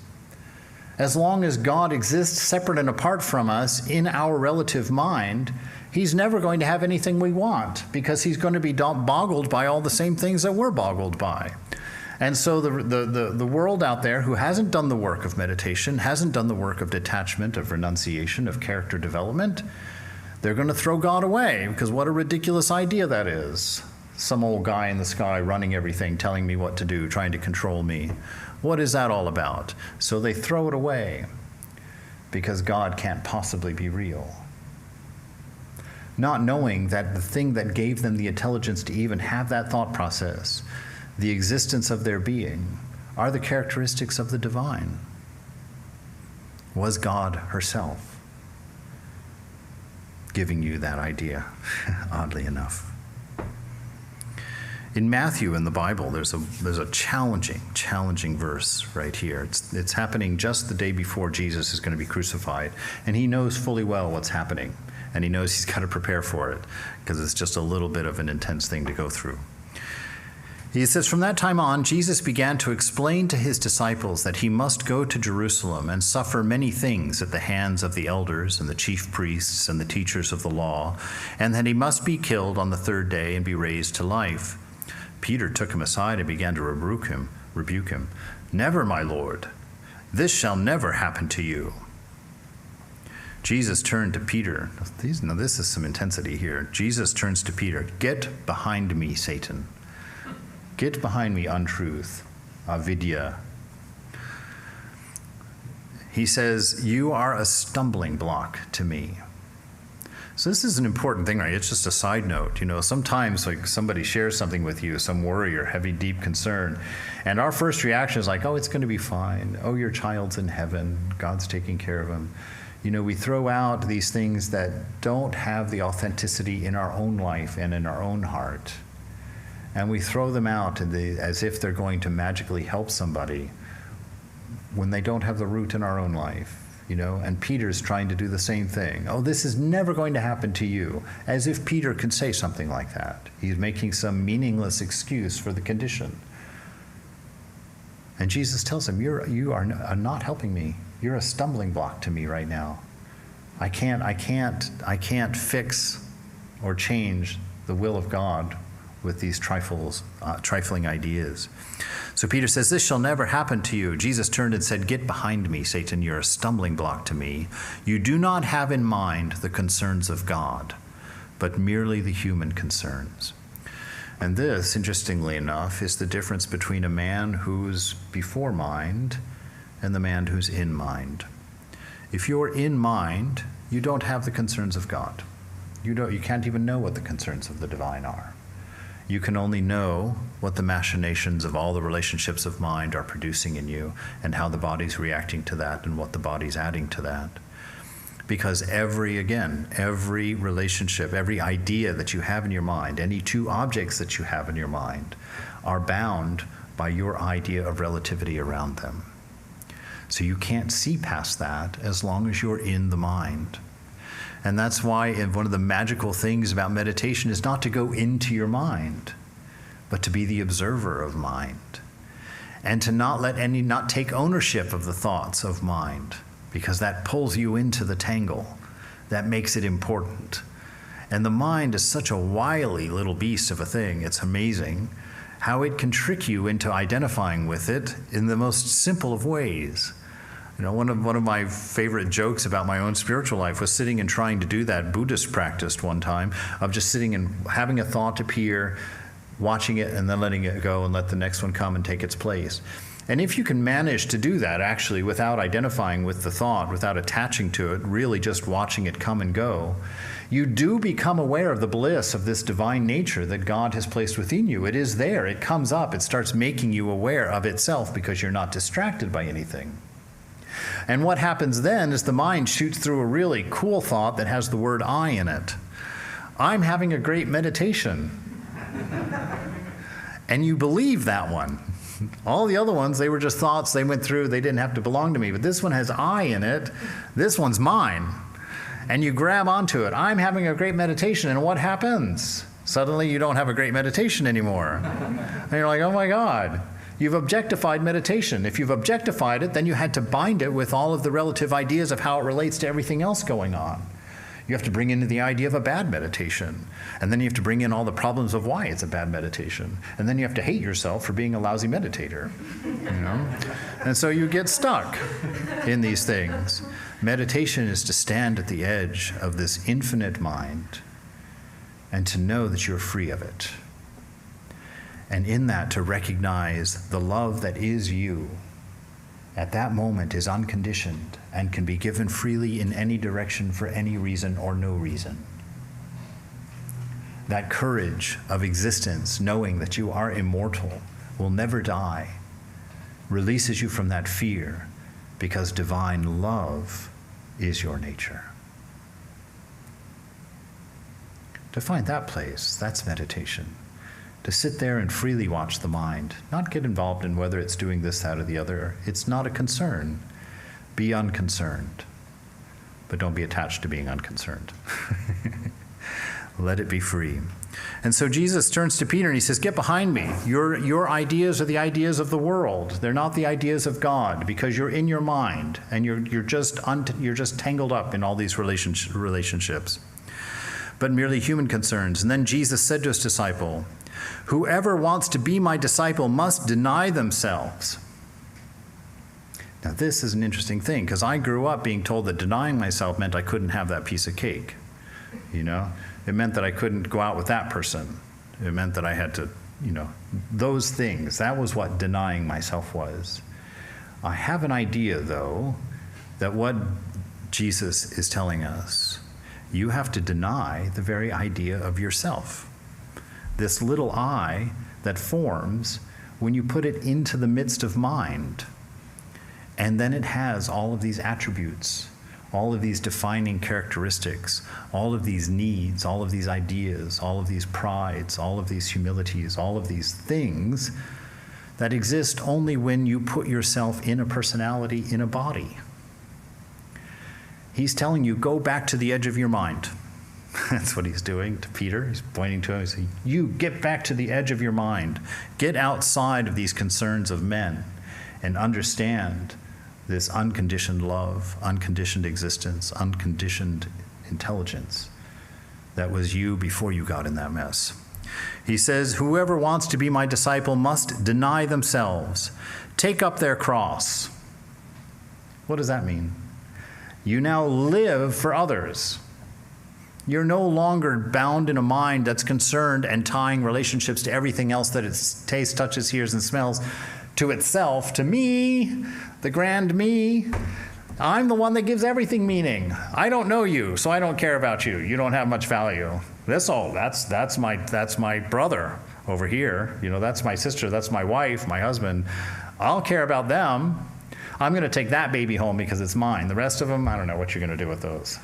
As long as God exists separate and apart from us in our relative mind, he's never going to have anything we want, because he's going to be boggled by all the same things that we're boggled by. And so the world out there who hasn't done the work of meditation, hasn't done the work of detachment, of renunciation, of character development, they're going to throw God away, because what a ridiculous idea that is. Some old guy in the sky running everything, telling me what to do, trying to control me. What is that all about? So they throw it away, because God can't possibly be real. Not knowing that the thing that gave them the intelligence to even have that thought process, the existence of their being, are the characteristics of the divine. Was God herself giving you that idea, oddly enough. In Matthew in the Bible, there's a challenging verse right here. It's happening just the day before Jesus is going to be crucified, and he knows fully well what's happening, and he knows he's got to prepare for it, because it's just a little bit of an intense thing to go through. He says, from that time on, Jesus began to explain to his disciples that he must go to Jerusalem and suffer many things at the hands of the elders and the chief priests and the teachers of the law, and that he must be killed on the third day and be raised to life. Peter took him aside and began to rebuke him. Never, my Lord, this shall never happen to you. Jesus turned to Peter. Now this is some intensity here. Jesus turns to Peter. Get behind me, Satan. Get behind me, untruth, avidya. He says, you are a stumbling block to me. So this is an important thing, right? It's just a side note. You know, sometimes like somebody shares something with you, some worry or heavy, deep concern, and our first reaction is like, oh, it's going to be fine. Oh, your child's in heaven. God's taking care of him. You know, we throw out these things that don't have the authenticity in our own life and in our own heart. And we throw them out as if they're going to magically help somebody when they don't have the root in our own life, you know? And Peter's trying to do the same thing. Oh, this is never going to happen to you. As if Peter could say something like that. He's making some meaningless excuse for the condition. And Jesus tells him, you are not helping me. You're a stumbling block to me right now. I can't fix or change the will of God with these trifling ideas. So Peter says, this shall never happen to you. Jesus turned and said, get behind me, Satan. You're a stumbling block to me. You do not have in mind the concerns of God, but merely the human concerns. And this, interestingly enough, is the difference between a man who's before mind and the man who's in mind. If you're in mind, you don't have the concerns of God. You can't even know what the concerns of the divine are. You can only know what the machinations of all the relationships of mind are producing in you, and how the body's reacting to that, and what the body's adding to that. Because every relationship, every idea that you have in your mind, any two objects that you have in your mind, are bound by your idea of relativity around them. So you can't see past that as long as you're in the mind. And that's why one of the magical things about meditation is not to go into your mind, but to be the observer of mind. And to not take ownership of the thoughts of mind, because that pulls you into the tangle. That makes it important. And the mind is such a wily little beast of a thing. It's amazing how it can trick you into identifying with it in the most simple of ways. You know, one of my favorite jokes about my own spiritual life was sitting and trying to do that Buddhist practice one time of just sitting and having a thought appear, watching it, and then letting it go and let the next one come and take its place. And if you can manage to do that actually without identifying with the thought, without attaching to it, really just watching it come and go, you do become aware of the bliss of this divine nature that God has placed within you. It is there. It comes up. It starts making you aware of itself because you're not distracted by anything. And what happens then is the mind shoots through a really cool thought that has the word I in it. I'm having a great meditation. And you believe that one. All the other ones, they were just thoughts they went through. They didn't have to belong to me. But this one has I in it. This one's mine. And you grab onto it. I'm having a great meditation. And what happens? Suddenly you don't have a great meditation anymore. And you're like, oh my God. You've objectified meditation. If you've objectified it, then you had to bind it with all of the relative ideas of how it relates to everything else going on. You have to bring in the idea of a bad meditation. And then you have to bring in all the problems of why it's a bad meditation. And then you have to hate yourself for being a lousy meditator. You know? And so you get stuck in these things. Meditation is to stand at the edge of this infinite mind and to know that you're free of it. And in that, to recognize the love that is you at that moment is unconditioned and can be given freely in any direction for any reason or no reason. That courage of existence, knowing that you are immortal, will never die, releases you from that fear because divine love is your nature. To find that place, that's meditation. To sit there and freely watch the mind, not get involved in whether it's doing this, that, or the other. It's not a concern. Be unconcerned. But don't be attached to being unconcerned. Let it be free. And so Jesus turns to Peter and he says, get behind me. Your ideas are the ideas of the world. They're not the ideas of God, because you're in your mind and you're just tangled up in all these relationships. But merely human concerns. And then Jesus said to his disciple, whoever wants to be my disciple must deny themselves. Now this is an interesting thing, because I grew up being told that denying myself meant I couldn't have that piece of cake. You know, it meant that I couldn't go out with that person. It meant that I had to, those things. That was what denying myself was. I have an idea, though, that what Jesus is telling us, you have to deny the very idea of yourself. This little I that forms when you put it into the midst of mind. And then it has all of these attributes, all of these defining characteristics, all of these needs, all of these ideas, all of these prides, all of these humilities, all of these things that exist only when you put yourself in a personality, in a body. He's telling you, go back to the edge of your mind. That's what he's doing to Peter. He's pointing to him and saying, you get back to the edge of your mind. Get outside of these concerns of men and understand this unconditioned love, unconditioned existence, unconditioned intelligence that was you before you got in that mess. He says, whoever wants to be my disciple must deny themselves, take up their cross. What does that mean? You now live for others. You're no longer bound in a mind that's concerned and tying relationships to everything else that it tastes, touches, hears, and smells to itself, to me, the grand me. I'm the one that gives everything meaning. I don't know you, so I don't care about you. You don't have much value. That's my brother over here. That's my sister, that's my wife, my husband. I'll care about them. I'm going to take that baby home because it's mine. The rest of them, I don't know what you're going to do with those.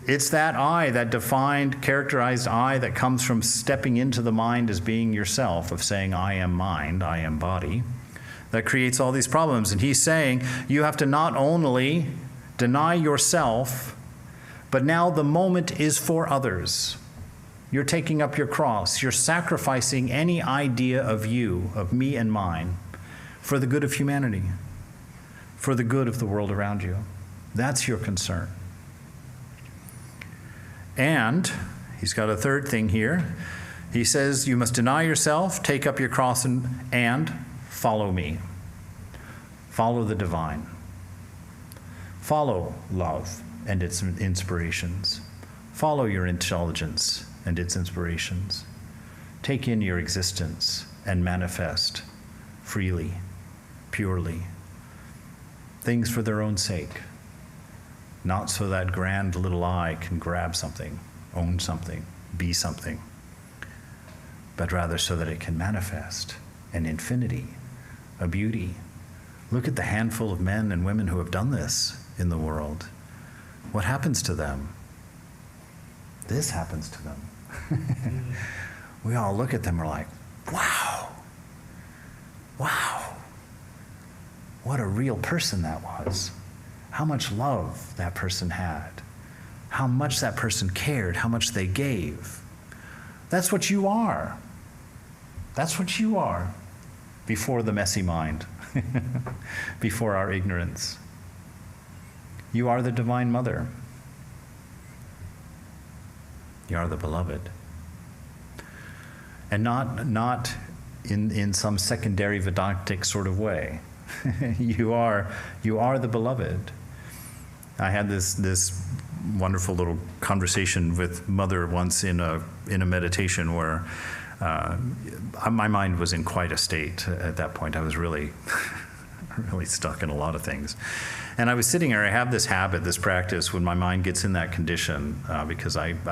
It's that I, that defined, characterized I that comes from stepping into the mind as being yourself, of saying I am mind, I am body, that creates all these problems. And he's saying you have to not only deny yourself, but now the moment is for others. You're taking up your cross. You're sacrificing any idea of you, of me and mine, for the good of humanity, for the good of the world around you. That's your concern. And he's got a third thing here. He says you must deny yourself, take up your cross, and follow me. Follow the divine. Follow love and its inspirations. Follow your intelligence and its inspirations. Take in your existence and manifest freely, purely, things for their own sake, not so that grand little I can grab something, own something, be something, but rather so that it can manifest an infinity, a beauty. Look at the handful of men and women who have done this in the world. What happens to them? This happens to them. We all look at them, we're like, wow, wow, what a real person that was. How much love that person had. How much that person cared, how much they gave. That's what you are. That's what you are before the messy mind, before our ignorance. You are the Divine Mother. You are the beloved. And not in some secondary Vedantic sort of way. You are the beloved. I had this wonderful little conversation with Mother once in a meditation where my mind was in quite a state at that point. I was really stuck in a lot of things. And I was sitting there. I have this habit, this practice, when my mind gets in that condition, because I've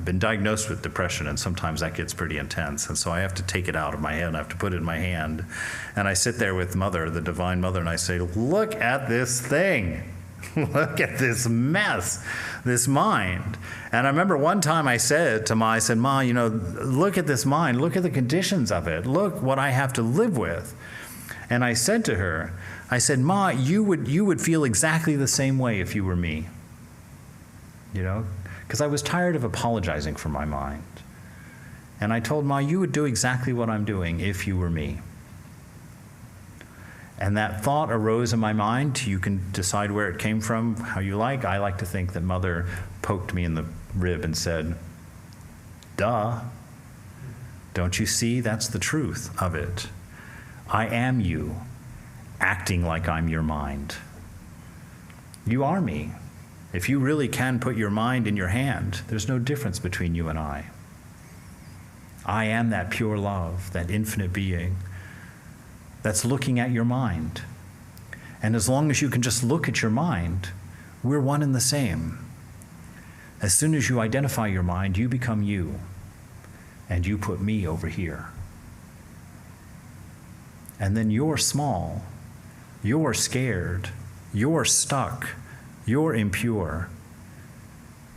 been diagnosed with depression, and sometimes that gets pretty intense. And so I have to take it out of my head. I have to put it in my hand. And I sit there with Mother, the Divine Mother, and I say, look at this thing. Look at this mess, this mind. And I remember one time I said to Ma, look at this mind. Look at the conditions of it. Look what I have to live with. And I said to her, I said, Ma, you would feel exactly the same way if you were me. Because I was tired of apologizing for my mind. And I told Ma, you would do exactly what I'm doing if you were me. And that thought arose in my mind. You can decide where it came from, how you like. I like to think that Mother poked me in the rib and said, duh. Don't you see? That's the truth of it. I am you, acting like I'm your mind. You are me. If you really can put your mind in your hand, there's no difference between you and I. I am that pure love, that infinite being that's looking at your mind. And as long as you can just look at your mind, we're one and the same. As soon as you identify your mind, you become you, and you put me over here. And then you're small, you're scared, you're stuck, you're impure,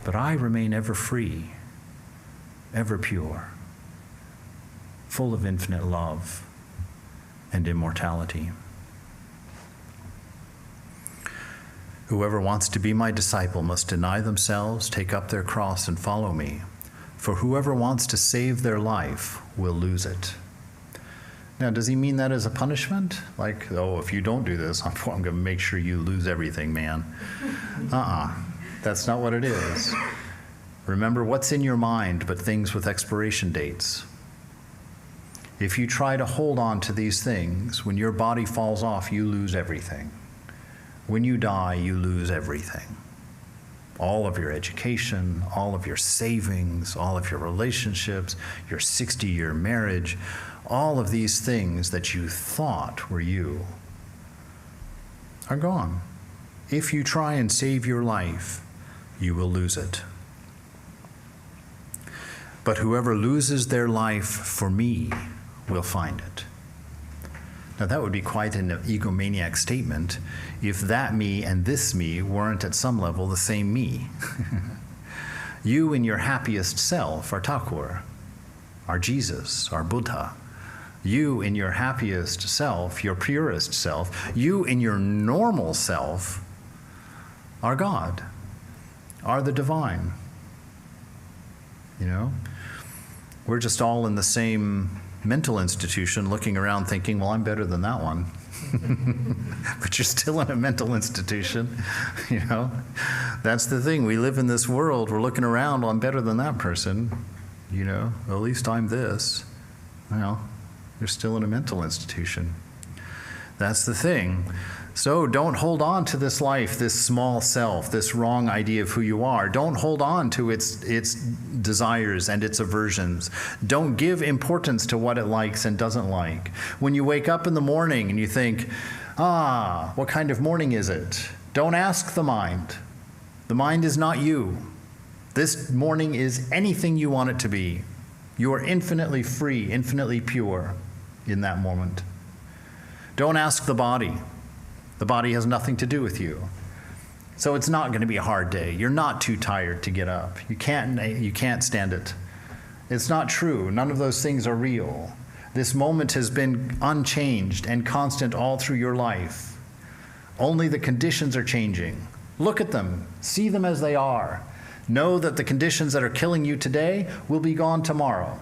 but I remain ever free, ever pure, full of infinite love and immortality. Whoever wants to be my disciple must deny themselves, take up their cross, and follow me. For whoever wants to save their life will lose it. Now, does he mean that as a punishment? Like, oh, if you don't do this, I'm going to make sure you lose everything, man. That's not what it is. Remember what's in your mind but things with expiration dates. If you try to hold on to these things, when your body falls off, you lose everything. When you die, you lose everything. All of your education, all of your savings, all of your relationships, your 60-year marriage, all of these things that you thought were you are gone. If you try and save your life, you will lose it. But whoever loses their life for me will find it. Now that would be quite an egomaniac statement if that me and this me weren't at some level the same me. You in your happiest self are Thakur, are Jesus, are Buddha. You in your happiest self, your purest self, you in your normal self are God, are the divine. We're just all in the same mental institution looking around thinking, well, I'm better than that one. But you're still in a mental institution, That's the thing. We live in this world. We're looking around, well, I'm better than that person, At least I'm this. Well, you're still in a mental institution. That's the thing. So don't hold on to this life, this small self, this wrong idea of who you are. Don't hold on to its desires and its aversions. Don't give importance to what it likes and doesn't like. When you wake up in the morning and you think, what kind of morning is it? Don't ask the mind. The mind is not you. This morning is anything you want it to be. You are infinitely free, infinitely pure in that moment. Don't ask the body. The body has nothing to do with you. So it's not going to be a hard day. You're not too tired to get up. You can't stand it. It's not true. None of those things are real. This moment has been unchanged and constant all through your life. Only the conditions are changing. Look at them. See them as they are. Know that the conditions that are killing you today will be gone tomorrow.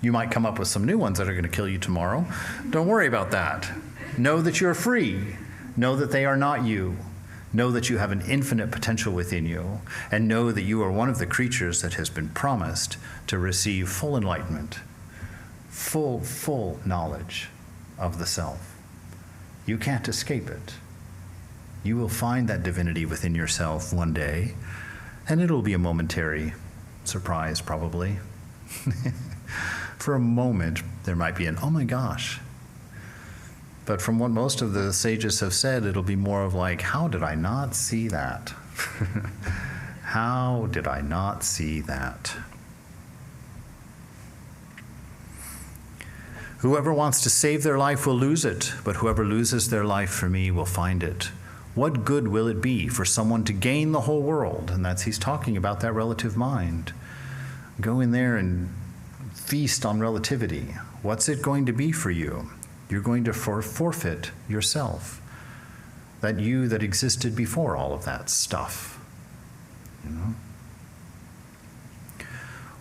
You might come up with some new ones that are going to kill you tomorrow. Don't worry about that. Know that you're free. Know that they are not you. Know that you have an infinite potential within you. And know that you are one of the creatures that has been promised to receive full enlightenment, full knowledge of the self. You can't escape it. You will find that divinity within yourself one day, and it'll be a momentary surprise, probably. For a moment, there might be an, oh my gosh. But from what most of the sages have said, it'll be more of like, how did I not see that? How did I not see that? Whoever wants to save their life will lose it, but whoever loses their life for me will find it. What good will it be for someone to gain the whole world? And he's talking about that relative mind. Go in there and feast on relativity. What's it going to be for you? You're going to forfeit yourself. That you that existed before all of that stuff. You know?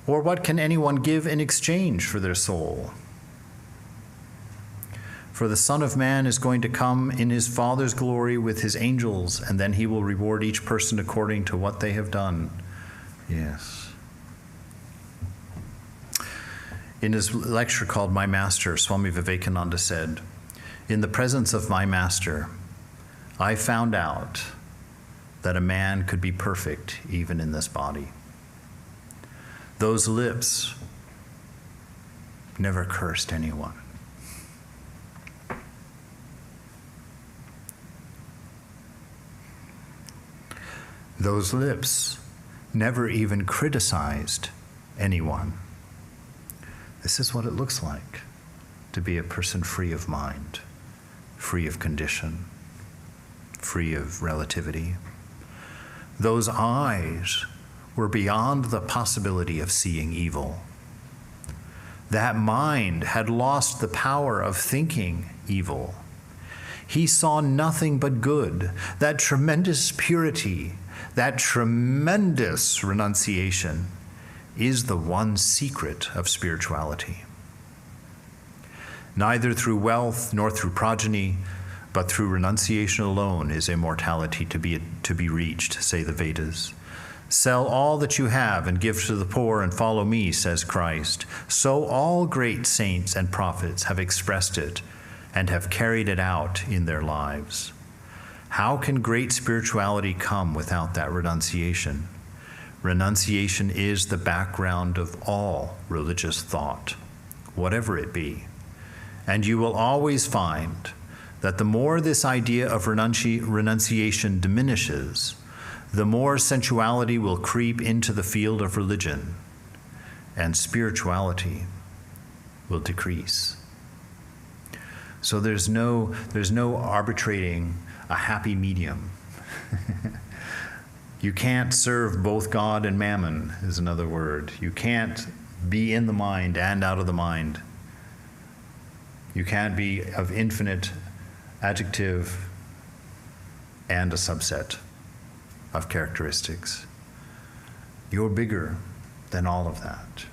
Or what can anyone give in exchange for their soul? For the Son of Man is going to come in his Father's glory with his angels, and then he will reward each person according to what they have done. Yes. In his lecture called My Master, Swami Vivekananda said, in the presence of my Master, I found out that a man could be perfect even in this body. Those lips never cursed anyone. Those lips never even criticized anyone. This is what it looks like to be a person free of mind, free of condition, free of relativity. Those eyes were beyond the possibility of seeing evil. That mind had lost the power of thinking evil. He saw nothing but good, that tremendous purity, that tremendous renunciation is the one secret of spirituality. Neither through wealth nor through progeny, but through renunciation alone is immortality to be reached, say the Vedas. Sell all that you have and give to the poor and follow me, says Christ. So all great saints and prophets have expressed it and have carried it out in their lives. How can great spirituality come without that renunciation? Renunciation is the background of all religious thought, whatever it be. And you will always find that the more this idea of renunciation diminishes, the more sensuality will creep into the field of religion, and spirituality will decrease. So there's no arbitrating a happy medium. You can't serve both God and mammon, is another word. You can't be in the mind and out of the mind. You can't be of infinite adjective and a subset of characteristics. You're bigger than all of that.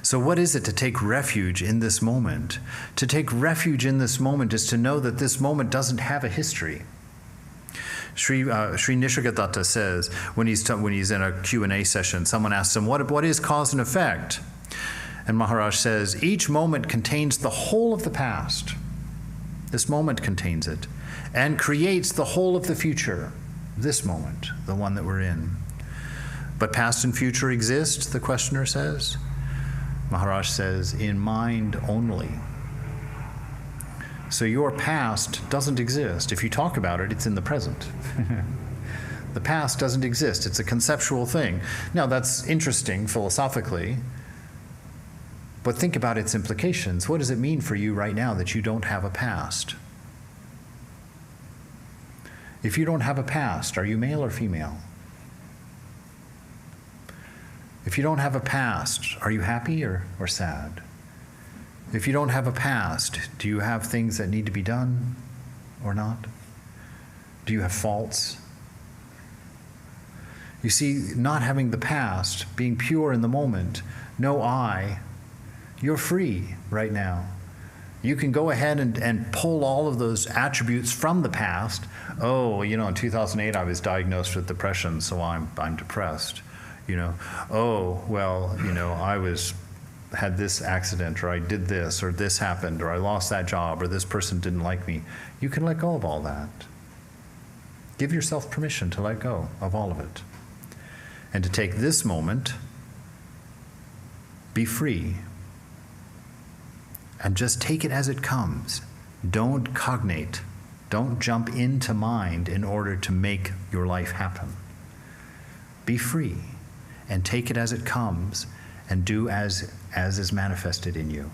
So what is it to take refuge in this moment? To take refuge in this moment is to know that this moment doesn't have a history. Sri Nisargadatta says, when he's in a Q&A session, someone asks him, what is cause and effect? And Maharaj says, each moment contains the whole of the past. This moment contains it, and creates the whole of the future. This moment, the one that we're in. But past and future exist, the questioner says. Maharaj says, in mind only. So your past doesn't exist. If you talk about it, it's in the present. The past doesn't exist. It's a conceptual thing. Now, that's interesting philosophically, but think about its implications. What does it mean for you right now that you don't have a past? If you don't have a past, are you male or female? If you don't have a past, are you happy or sad? If you don't have a past, do you have things that need to be done or not? Do you have faults? You see, not having the past, being pure in the moment, no I, you're free right now. You can go ahead and pull all of those attributes from the past. Oh, in 2008 I was diagnosed with depression, so I'm depressed. Oh, well, I had this accident, or I did this, or this happened, or I lost that job, or this person didn't like me. You can let go of all that. Give yourself permission to let go of all of it. And to take this moment, be free, and just take it as it comes. Don't cognate. Don't jump into mind in order to make your life happen. Be free and take it as it comes and do as is manifested in you.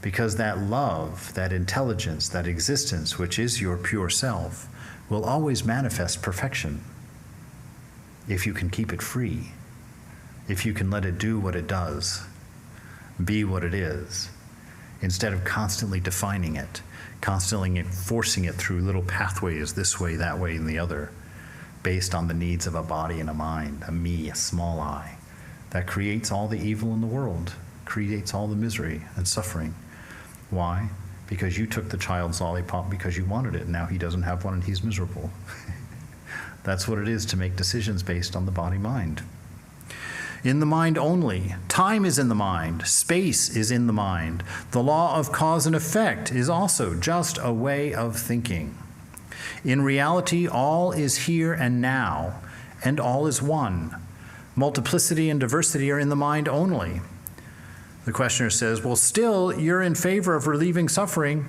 Because that love, that intelligence, that existence, which is your pure self, will always manifest perfection if you can keep it free, if you can let it do what it does, be what it is, instead of constantly defining it, constantly forcing it through little pathways this way, that way, and the other, based on the needs of a body and a mind, a me, a small I, that creates all the evil in the world, creates all the misery and suffering. Why? Because you took the child's lollipop because you wanted it, and now he doesn't have one and he's miserable. That's what it is to make decisions based on the body-mind. In the mind only. Time is in the mind. Space is in the mind. The law of cause and effect is also just a way of thinking. In reality, all is here and now, and all is one. Multiplicity and diversity are in the mind only. The questioner says, well, still, you're in favor of relieving suffering,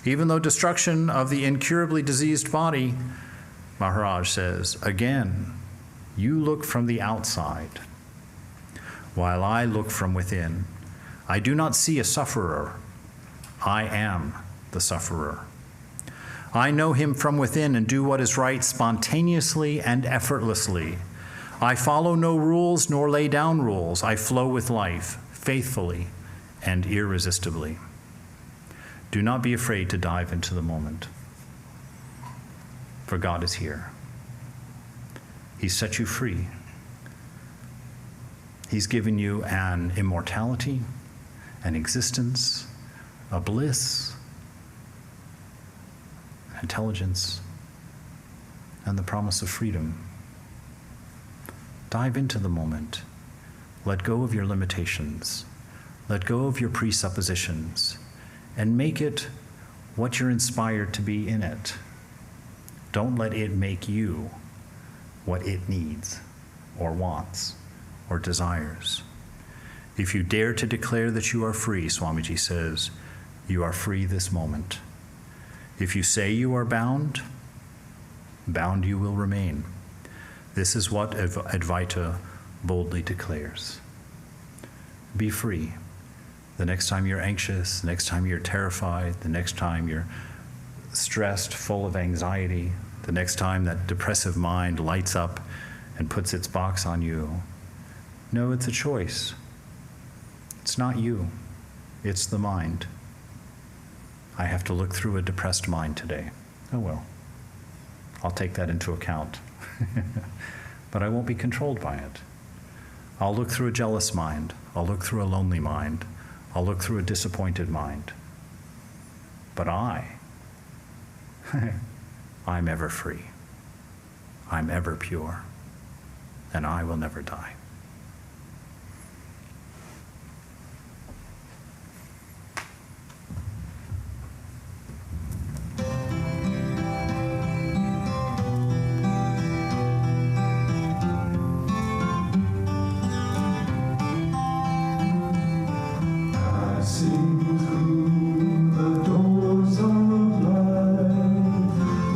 even though destruction of the incurably diseased body. Maharaj says, again, you look from the outside, while I look from within. I do not see a sufferer. I am the sufferer. I know him from within and do what is right spontaneously and effortlessly. I follow no rules nor lay down rules. I flow with life, faithfully and irresistibly. Do not be afraid to dive into the moment, for God is here. He set you free. He's given you an immortality, an existence, a bliss, intelligence, and the promise of freedom. Dive into the moment. Let go of your limitations. Let go of your presuppositions, and make it what you're inspired to be in it. Don't let it make you what it needs or wants or desires. If you dare to declare that you are free, Swamiji says, you are free this moment. If you say you are bound, bound you will remain. This is what Advaita boldly declares. Be free. The next time you're anxious, the next time you're terrified, the next time you're stressed, full of anxiety, the next time that depressive mind lights up and puts its box on you, no, it's a choice. It's not you. It's the mind. I have to look through a depressed mind today. Oh well. I'll take that into account. But I won't be controlled by it. I'll look through a jealous mind. I'll look through a lonely mind. I'll look through a disappointed mind. But I'm ever free. I'm ever pure. And I will never die.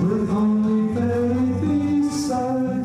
With only faith beside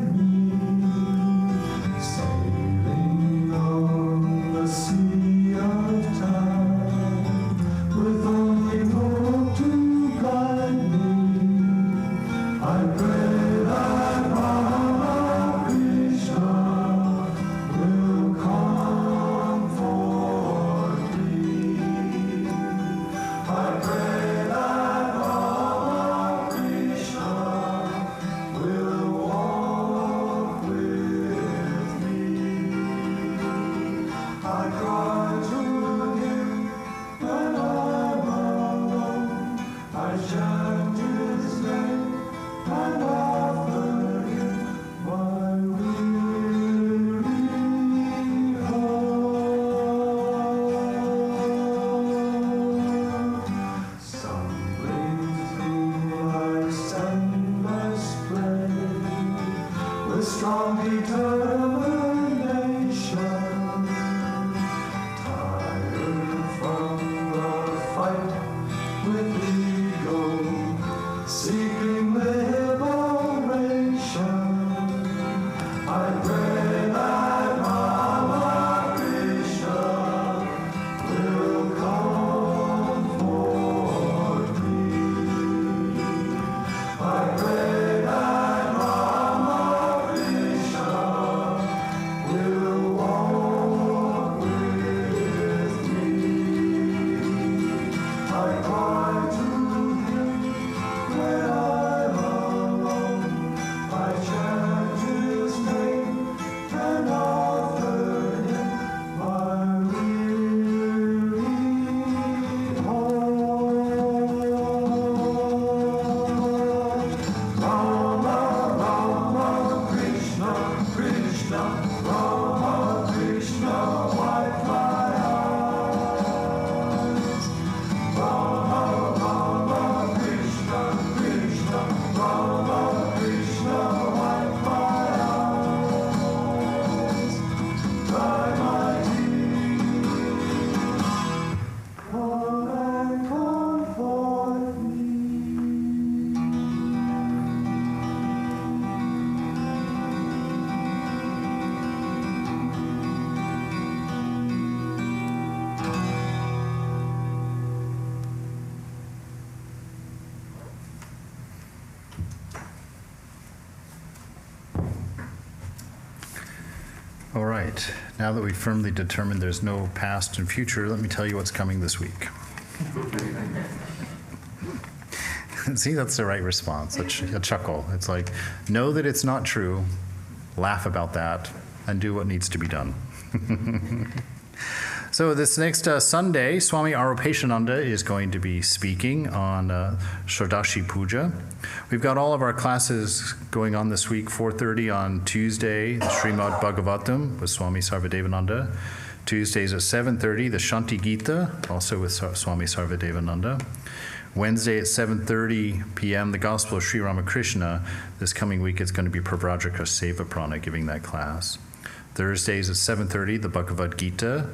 right. Now that we've firmly determined there's no past and future, let me tell you what's coming this week. See, that's the right response, a chuckle. It's like, know that it's not true, laugh about that, and do what needs to be done. So this next Sunday, Swami Arupeshananda is going to be speaking on Shodashi Puja. We've got all of our classes going on this week. 4:30 on Tuesday, the Srimad Bhagavatam with Swami Sarvadevananda. Tuesdays at 7:30, the Shanti Gita, also with Swami Sarvadevananda. Wednesday at 7:30 p.m., the Gospel of Sri Ramakrishna. This coming week, it's going to be Prabhadraka Sevaprana giving that class. Thursdays at 7:30, the Bhagavad Gita.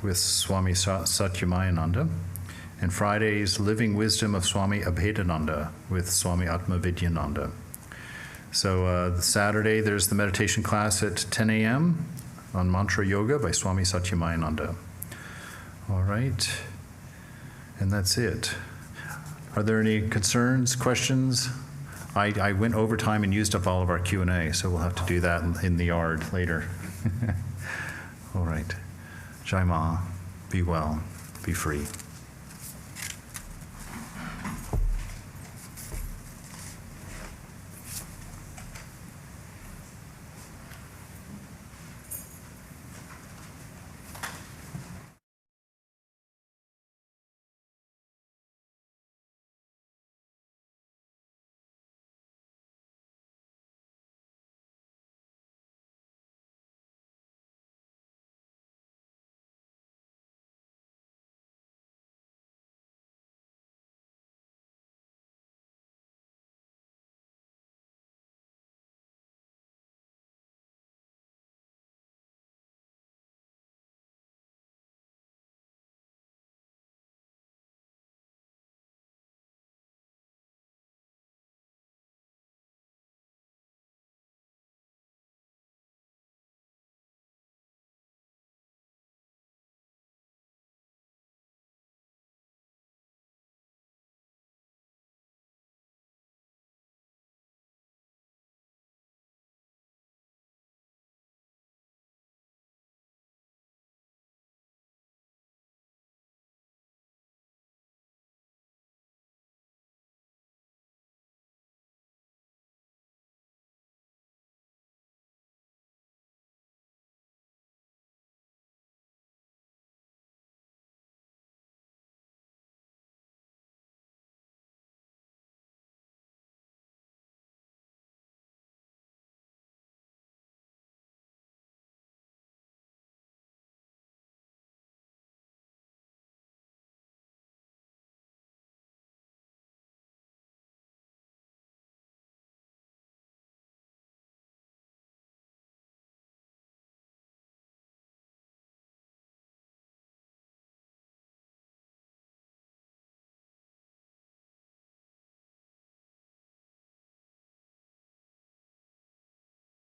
With Swami Satyamayananda. And Fridays, Living Wisdom of Swami Abhedananda with Swami Atma Vidyananda. So Saturday, there's the meditation class at 10 a.m. on Mantra Yoga by Swami Satyamayananda. All right. And that's it. Are there any concerns, questions? I went overtime and used up all of our Q&A, so we'll have to do that in the yard later. All right. Jai Ma, be well, be free.